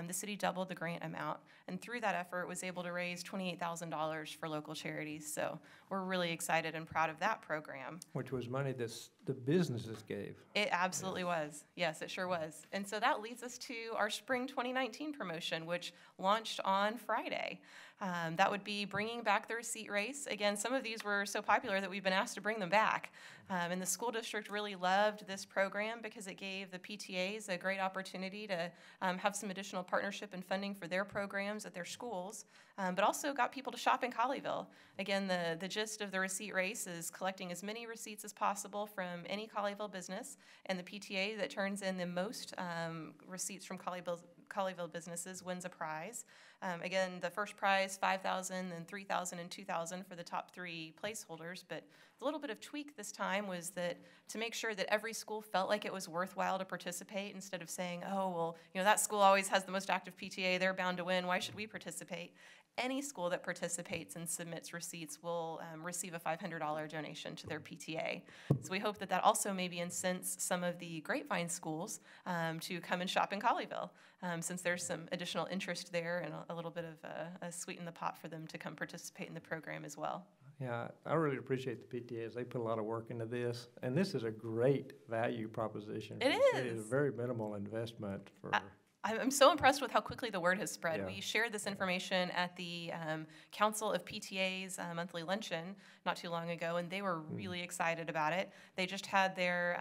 the city doubled the grant amount. And through that effort, was able to raise $28,000 for local charities. So we're really excited and proud of that program. Which was money that the businesses gave. It absolutely was. Yes, it sure was. And so that leads us to our Spring 2019 promotion, which launched on Friday. That would be bringing back the receipt race. Again, some of these were so popular that we've been asked to bring them back. And the school district really loved this program because it gave the PTAs a great opportunity to have some additional partnership and funding for their programs at their schools, but also got people to shop in Colleyville. Again, the gist of the receipt race is collecting as many receipts as possible from any Colleyville business, and the PTA that turns in the most receipts from Colleyville businesses wins a prize. Again, the first prize, $5,000, then $3,000 and $2,000 for the top 3 placeholders. But the little bit of tweak this time was that to make sure that every school felt like it was worthwhile to participate, instead of saying, oh, well, that school always has the most active PTA, they're bound to win, why should we participate? Any school that participates and submits receipts will receive a $500 donation to their PTA. So we hope that that also maybe incents some of the Grapevine schools to come and shop in Colleyville, since there's some additional interest there and a little bit of a sweeten the pot for them to come participate in the program as well. Yeah, I really appreciate the PTAs. They put a lot of work into this, and this is a great value proposition. It It is a very minimal investment for. I'm so impressed with how quickly the word has spread. Yeah. We shared this information at the Council of PTA's monthly luncheon not too long ago, and they were really excited about it. They just had their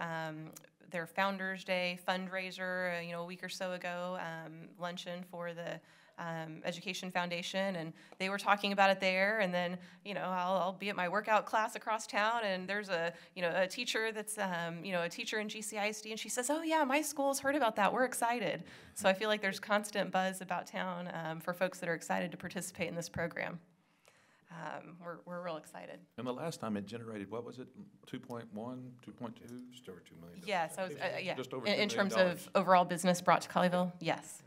Founders Day fundraiser, a week or so ago, luncheon for the Education Foundation, and they were talking about it there. And then, I'll be at my workout class across town, and there's a teacher that's, a teacher in GCISD, and she says, oh yeah, my school's heard about that, we're excited. So I feel like there's constant buzz about town for folks that are excited to participate in this program. We're real excited. And the last time it generated, what was it, 2.1, 2.2? Just over $2 million. Yes, I was, yeah. Just over In $2 terms million. of overall business brought to Colleyville, yes.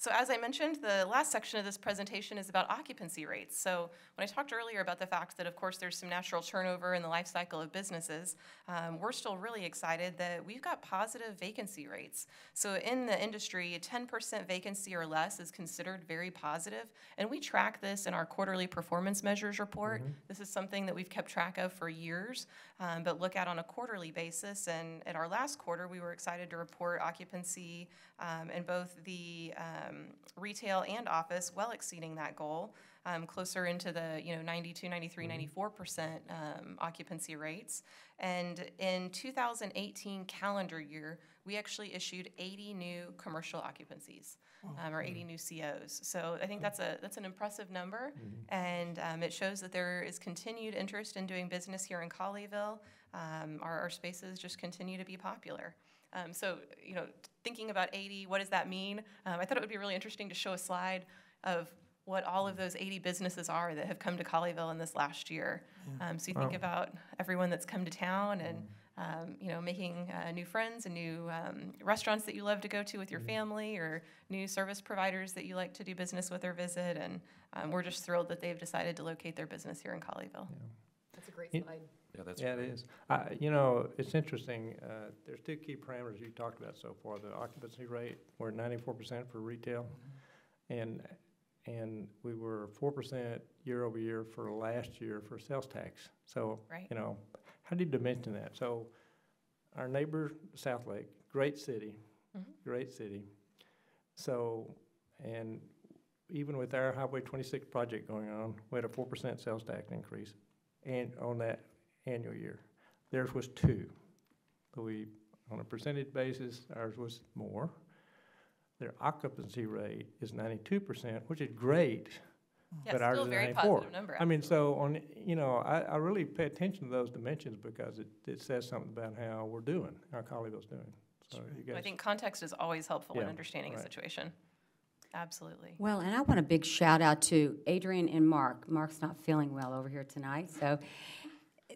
So as I mentioned, the last section of this presentation is about occupancy rates. So when I talked earlier about the fact that, of course, there's some natural turnover in the life cycle of businesses, we're still really excited that we've got positive vacancy rates. So in the industry, a 10% vacancy or less is considered very positive, and we track this in our quarterly performance measures report. This is something that we've kept track of for years, but look at on a quarterly basis. And at our last quarter, we were excited to report occupancy in both the retail and office well exceeding that goal, closer into the 92, 93, 94% occupancy rates. And in 2018 calendar year, we actually issued 80 new commercial occupancies, or 80 new COs. So I think that's an impressive number, and it shows that there is continued interest in doing business here in Colleyville. Our spaces just continue to be popular. So, thinking about 80, what does that mean? I thought it would be really interesting to show a slide of what all of those 80 businesses are that have come to Colleyville in this last year. So you think about everyone that's come to town and, making new friends and new restaurants that you love to go to with your family, or new service providers that you like to do business with or visit. And we're just thrilled that they've decided to locate their business here in Colleyville. That's a great slide. Yeah, it is. It's interesting. There's 2 key parameters you talked about so far. The occupancy rate, we're at 94% for retail, and we were 4% year over year for last year for sales tax. So, right. How do you dimension that? So, our neighbor, Southlake, great city, great city. So, and even with our Highway 26 project going on, we had a 4% sales tax increase, and on that annual year. Theirs was 2. So on a percentage basis, ours was more. Their occupancy rate is 92%, which is great, Yeah, but ours still is a very 94. positive number. I mean, so I really pay attention to those dimensions because it says something about how we're doing, how Colleyville's doing. So you guys, I think context is always helpful in Yeah, understanding a right. situation. Absolutely. Well, and I want a big shout out to Adrian and Mark. Mark's not feeling well over here tonight, so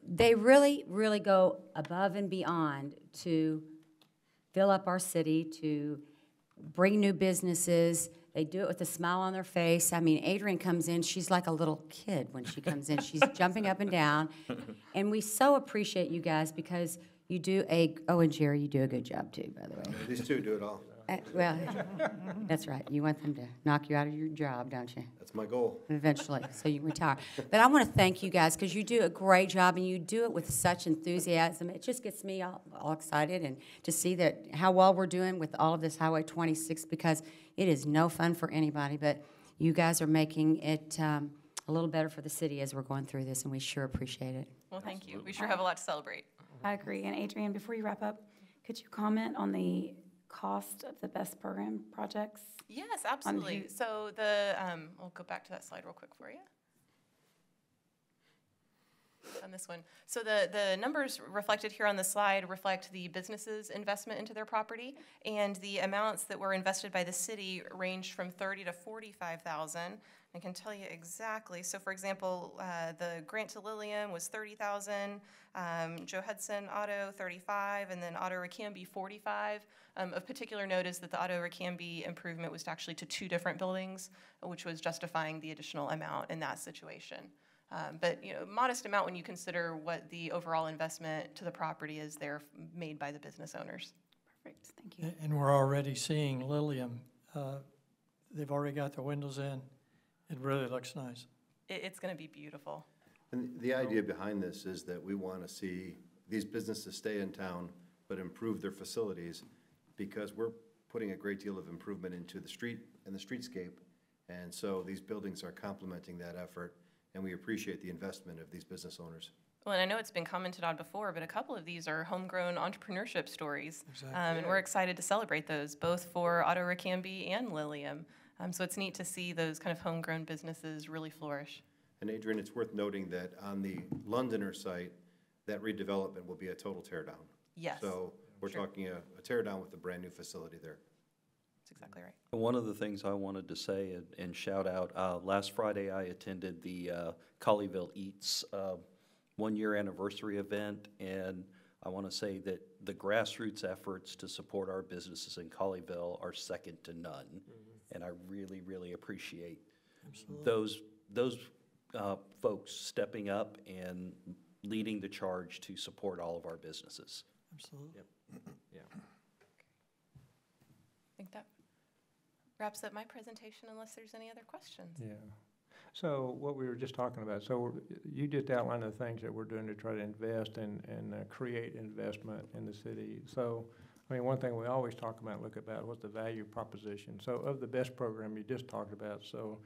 they really, really go above and beyond to fill up our city, to bring new businesses. They do it with a smile on their face. I mean, Adrian comes in, she's like a little kid when she comes in. She's jumping up and down. And we so appreciate you guys because you do and Jerry, you do a good job too, by the way. These 2 do it all. Well, that's right. You want them to knock you out of your job, don't you? That's my goal. Eventually, so you can retire. But I want to thank you guys because you do a great job and you do it with such enthusiasm. It just gets me all excited and to see that how well we're doing with all of this Highway 26 because it is no fun for anybody. But you guys are making it a little better for the city as we're going through this, and we sure appreciate it. Well, thank you. We sure have a lot to celebrate. I agree. And Adrienne, before you wrap up, could you comment on the cost of the best program projects? Yes, absolutely. So we'll go back to that slide real quick for you. On this one. So the numbers reflected here on the slide reflect the business's investment into their property, and the amounts that were invested by the city ranged from $30,000 to $45,000. I can tell you exactly. So, for example, the grant to Lilium was $30,000, Joe Hudson Auto $35,000, and then Auto Ricambi $45,000. Of particular note is that the Auto Ricambi improvement was actually to 2 different buildings, which was justifying the additional amount in that situation. But modest amount when you consider what the overall investment to the property is there made by the business owners. Perfect, thank you. And we're already seeing Lilium. They've already got the windows in. It really looks nice. It's going to be beautiful. And the idea behind this is that we want to see these businesses stay in town, but improve their facilities, because we're putting a great deal of improvement into the street and the streetscape. And so these buildings are complementing that effort, and we appreciate the investment of these business owners. Well, and I know it's been commented on before, but a couple of these are homegrown entrepreneurship stories. Exactly. And we're excited to celebrate those, both for Auto Ricambi and Lilium. So it's neat to see those kind of homegrown businesses really flourish. And Adrienne, it's worth noting that on the Londoner site, that redevelopment will be a total tear down. Yes. So we're talking a tear down with a brand new facility there. That's exactly right. One of the things I wanted to say and shout out, last Friday I attended the Colleyville Eats 1-year anniversary event, and I want to say that the grassroots efforts to support our businesses in Colleyville are second to none. And I really, really appreciate those folks stepping up and leading the charge to support all of our businesses. Absolutely. Yep. Yeah. I think that wraps up my presentation unless there's any other questions. Yeah. So what we were just talking about, so you just outlined the things that we're doing to try to invest and create investment in the city. So, I mean, one thing we always talk about, look about, what's the value proposition. So of the best program you just talked about, so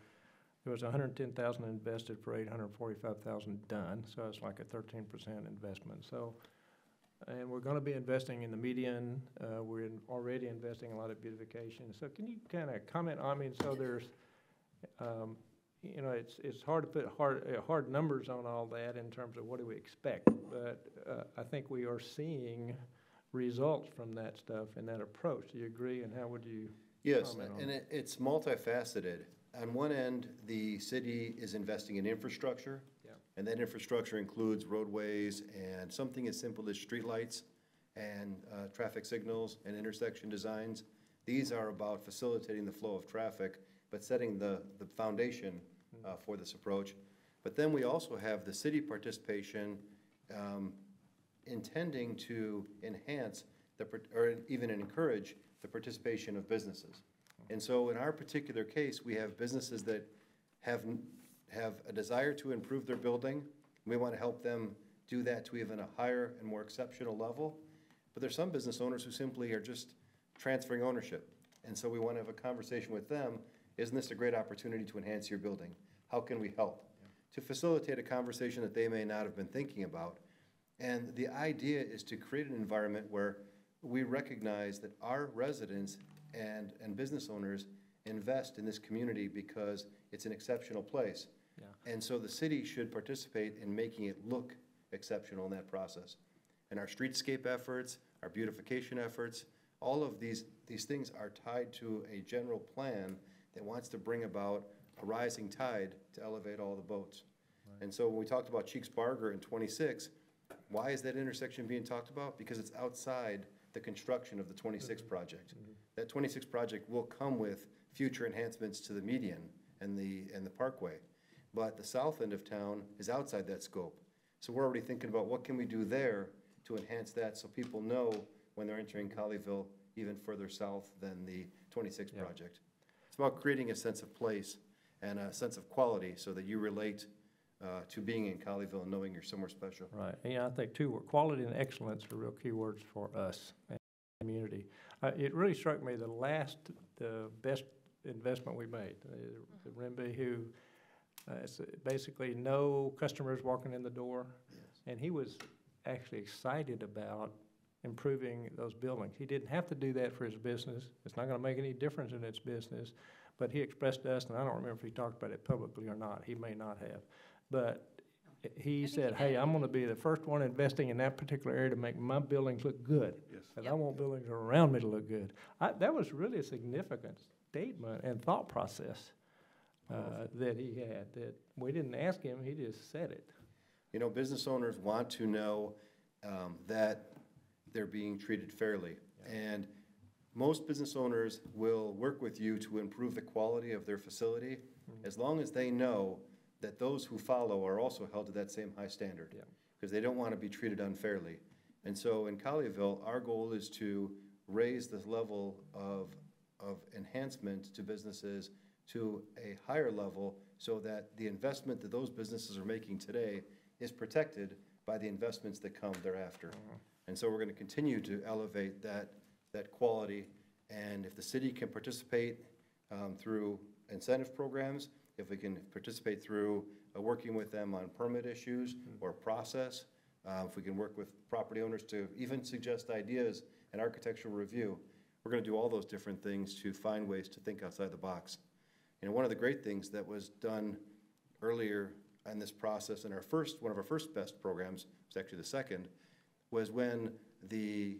there was $110,000 invested for $845,000 done. So it's like a 13% investment. So, and we're going to be investing in the median. We're already investing a lot of beautification. So can you kind of comment on, I mean, so there's, it's hard to put hard numbers on all that in terms of what do we expect. But I think we are seeing results from that stuff and that approach. Do you agree, and how would you comment on it? It's multifaceted. On one end, the city is investing in infrastructure, and that infrastructure includes roadways and something as simple as streetlights and traffic signals and intersection designs. These are about facilitating the flow of traffic, but setting the foundation for this approach. But then we also have the city participation intending to enhance or even encourage the participation of businesses. And so in our particular case, we have businesses that have a desire to improve their building. We want to help them do that to even a higher and more exceptional level. But there's some business owners who simply are just transferring ownership. And so we want to have a conversation with them. Isn't this a great opportunity to enhance your building? How can we help? To facilitate a conversation that they may not have been thinking about. And the idea is to create an environment where we recognize that our residents and business owners invest in this community because it's an exceptional place. Yeah. And so the city should participate in making it look exceptional in that process. And our streetscape efforts, our beautification efforts, all of these things are tied to a general plan that wants to bring about a rising tide to elevate all the boats. Right. And so when we talked about Cheeks Barger in 26, why is that intersection being talked about? Because it's outside the construction of the 26 project. That 26 project will come with future enhancements to the median and the parkway. But the south end of town is outside that scope. So we're already thinking about what can we do there to enhance that so people know when they're entering Colleyville, even further south than the 26 project. It's about creating a sense of place and a sense of quality so that you relate to being in Colleyville and knowing you're somewhere special. Right, and I think too, quality and excellence are real key words for us and the community. It really struck me the best investment we made. The Rimby, who it's basically no customers walking in the door, and he was actually excited about improving those buildings. He didn't have to do that for his business. It's not going to make any difference in its business, but he expressed to us, and I don't remember if he talked about it publicly or not. He may not have, but he said, "Hey, I'm going to be the first one investing in that particular area to make my buildings look good, and I want buildings around me to look good." That was really a significant statement and thought process that he had. That we didn't ask him; he just said it. You know, business owners want to know that they're being treated fairly, and most business owners will work with you to improve the quality of their facility as long as they know that those who follow are also held to that same high standard, because they don't want to be treated unfairly. And so in Colleyville, our goal is to raise the level of enhancement to businesses to a higher level so that the investment that those businesses are making today is protected by the investments that come thereafter. And so we're going to continue to elevate that quality, and if the city can participate through incentive programs, if we can participate through working with them on permit issues or process, if we can work with property owners to even suggest ideas and architectural review, we're going to do all those different things to find ways to think outside the box. You know, one of the great things that was done earlier in this process, in one of our first best programs, was actually the second, was when the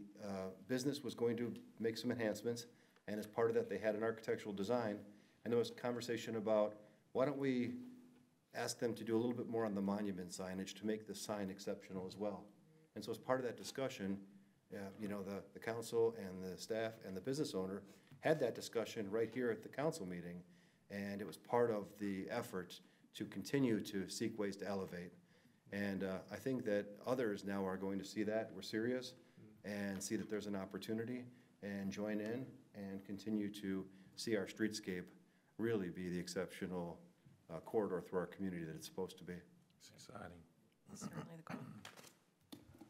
business was going to make some enhancements, and as part of that, they had an architectural design, and there was conversation about, why don't we ask them to do a little bit more on the monument signage to make the sign exceptional as well? And so as part of that discussion, you know, the council and the staff and the business owner had that discussion right here at the council meeting, and it was part of the effort to continue to seek ways to elevate. And I think that others now are going to see that we're serious and see that there's an opportunity and join in and continue to see our streetscape really be the exceptional corridor through our community that it's supposed to be. It's exciting. Certainly the goal.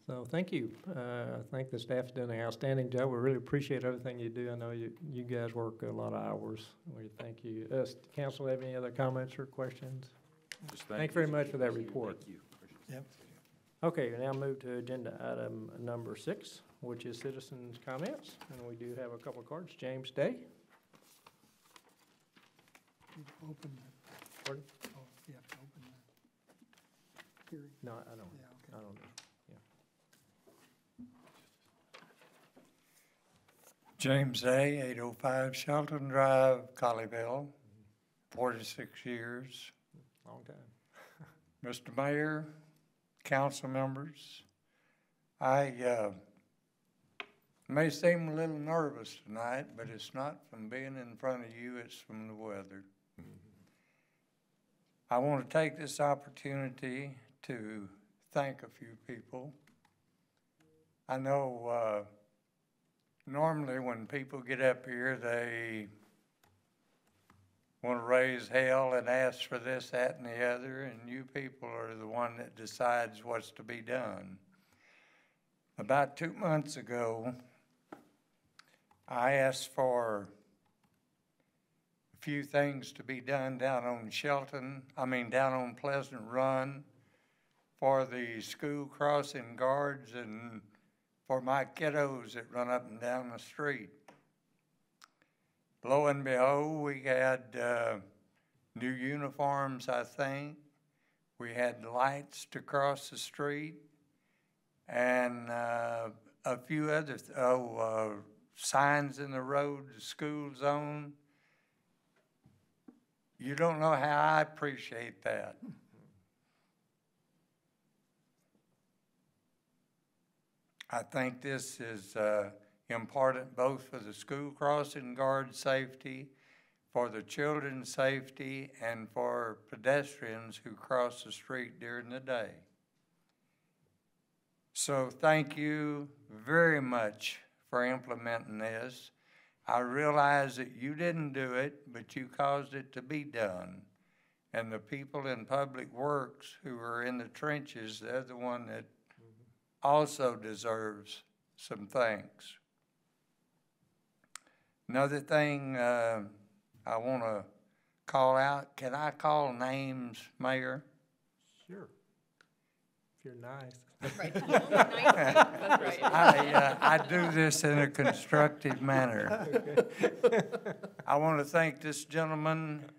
So thank you. I think the staff's done an outstanding job. We really appreciate everything you do. I know you guys work a lot of hours. We thank you. Council, have any other comments or questions? Thank you very much for that report. Thank you. Yep. Okay, we now move to agenda item number 6, which is citizens' comments. And we do have a couple of cards. James Day. Open Pardon? oh, you have to open the hearing. No, I don't. Yeah, okay. I don't know. James Day, 805 Shelton Drive, Colleyville, 46 years. Long time. Mr. Mayor, council members, I may seem a little nervous tonight, but it's not from being in front of you, it's from the weather. I want to take this opportunity to thank a few people. I know normally when people get up here, they want to raise hell and ask for this, that, and the other, and you people are the one that decides what's to be done. About 2 months ago, I asked for a few things to be done down on down on Pleasant Run for the school crossing guards and for my kiddos that run up and down the street. Lo and behold, we had new uniforms, I think. We had lights to cross the street and a few other signs in the road, the school zone. You don't know how I appreciate that. I think this is important both for the school crossing guard safety, for the children's safety, and for pedestrians who cross the street during the day. So thank you very much for implementing this. I realize that you didn't do it, but you caused it to be done. And the people in Public Works who are in the trenches, they're the one that also deserves some thanks. Another thing I want to call out, can I call names, Mayor? Sure. If you're nice. I do this in a constructive manner. I want to thank this gentleman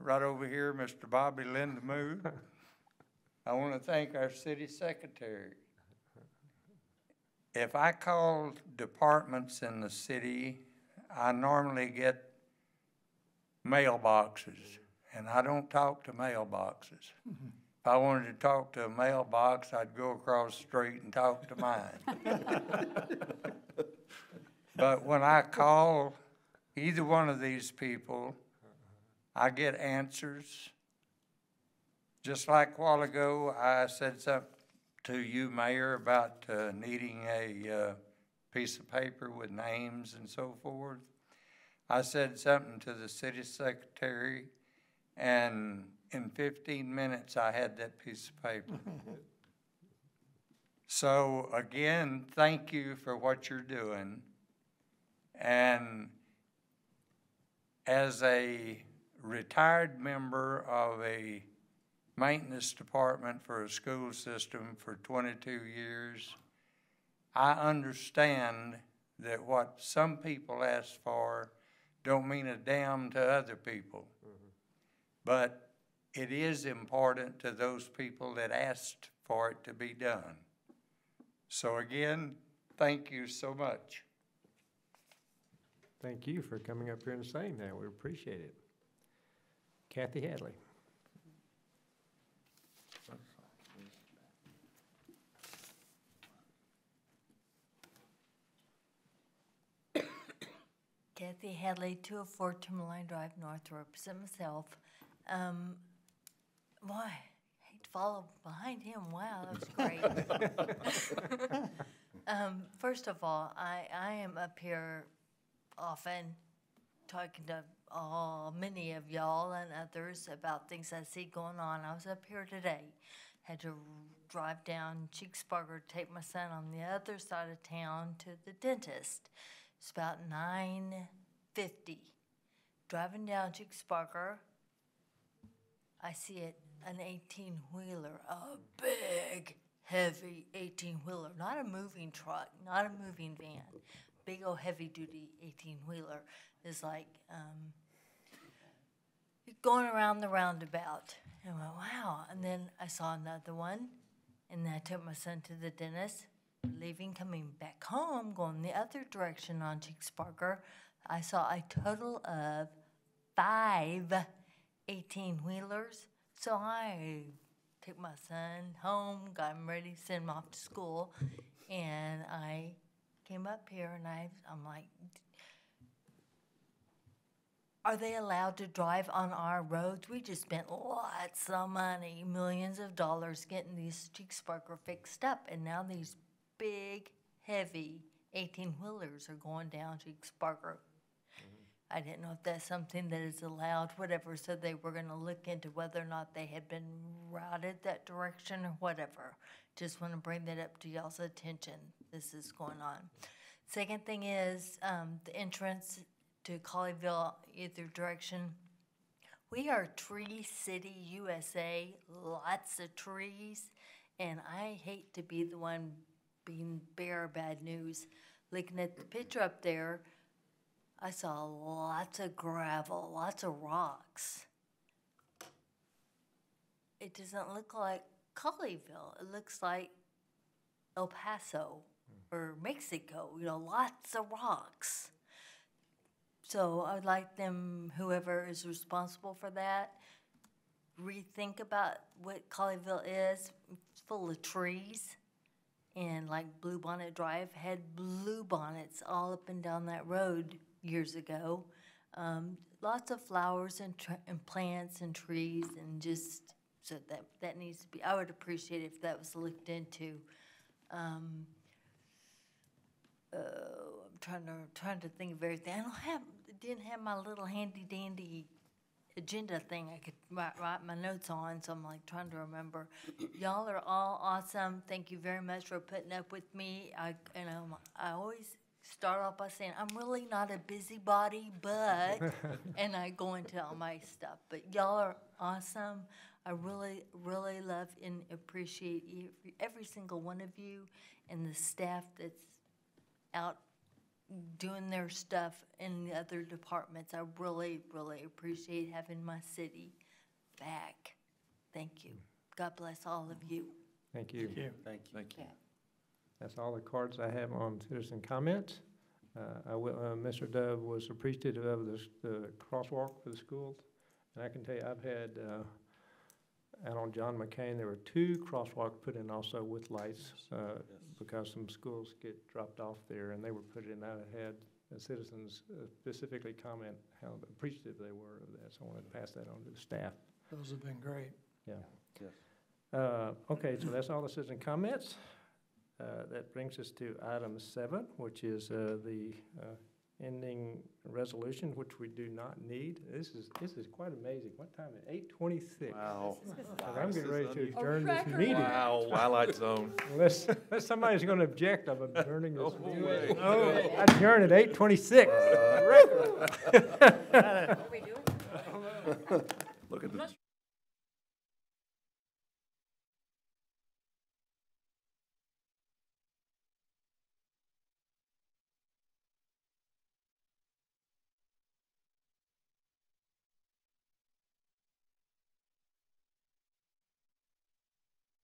right over here, Mr. Bobby Lindamoo. I want to thank our city secretary. If I call departments in the city, I normally get mailboxes, and I don't talk to mailboxes. If I wanted to talk to a mailbox, I'd go across the street and talk to mine. But when I call either one of these people, I get answers. Just like a while ago, I said something to you, Mayor, about needing a piece of paper with names and so forth. I said something to the city secretary, and in 15 minutes, I had that piece of paper. So again, thank you for what you're doing. And as a retired member of a maintenance department for a school system for 22 years, I understand that what some people ask for don't mean a damn to other people. But it is important to those people that asked for it to be done. So again, thank you so much. Thank you for coming up here and saying that. We appreciate it. Kathy Hadley. Kathy Hadley, 204 Timberline Drive North, to represent myself. Boy, I hate to follow behind him. Wow, that was great. First of all, I am up here often talking to many of y'all and others about things I see going on. I was up here today. Had to drive down Cheeksburger to take my son on the other side of town to the dentist. It's about 9:50. Driving down Cheeksburger, I see an 18-wheeler, a big, heavy 18-wheeler, not a moving truck, not a moving van, big old heavy-duty 18-wheeler is like going around the roundabout. And I went, wow. And then I saw another one, and then I took my son to the dentist. Leaving, coming back home, going the other direction on Cheeksburger, I saw a total of 5 18-wheelers. So I took my son home, got him ready, sent him off to school, and I came up here and I'm like, are they allowed to drive on our roads? We just spent lots of money, millions of dollars getting these Cheeksburger fixed up, and now these big, heavy 18-wheelers are going down Cheeksburger. I didn't know if that's something that is allowed, whatever, so they were going to look into whether or not they had been routed that direction or whatever. Just want to bring that up to y'all's attention. This is going on. Second thing is the entrance to Colleyville, either direction. We are Tree City, USA, lots of trees, and I hate to be the one being bearer of bad news. Looking at the picture up there, I saw lots of gravel, lots of rocks. It doesn't look like Colleyville. It looks like El Paso or Mexico, lots of rocks. So I'd like them, whoever is responsible for that, rethink about what Colleyville is. It's full of trees. And like Bluebonnet Drive had blue bonnets all up and down that road years ago. Lots of flowers and plants and trees, and just so that needs to be. I would appreciate if that was looked into. I'm trying to think of everything. Didn't have my little handy dandy agenda thing I could write my notes on, so I'm like trying to remember. Y'all are all awesome. Thank you very much for putting up with me. I always start off by saying I'm really not a busybody, but and I go into all my stuff. But y'all are awesome. I really, really love and appreciate every single one of you and the staff that's out doing their stuff in the other departments. I really, really appreciate having my city back. Thank you. God bless all of you. Thank you. Thank you. That's all the cards I have on citizen comments. Mr. Dove was appreciative of the crosswalk for the schools. And I can tell you, I've had, out on John McCain, there were 2 crosswalks put in also with lights because some schools get dropped off there, and they were put in. I had citizens specifically comment how appreciative they were of that, so I wanted to pass that on to the staff. Those have been great. Yeah. Yes. Okay, so that's all the citizen comments. That brings us to item 7, which is the ending resolution, which we do not need. This is quite amazing. What time is it? 8:26. Wow. I'm getting ready to adjourn this meeting. Wow, Twilight Zone. Unless somebody's going to object, I'm adjourning this No meeting. way. Oh, I adjourn at 8:26. What are we doing? Look at the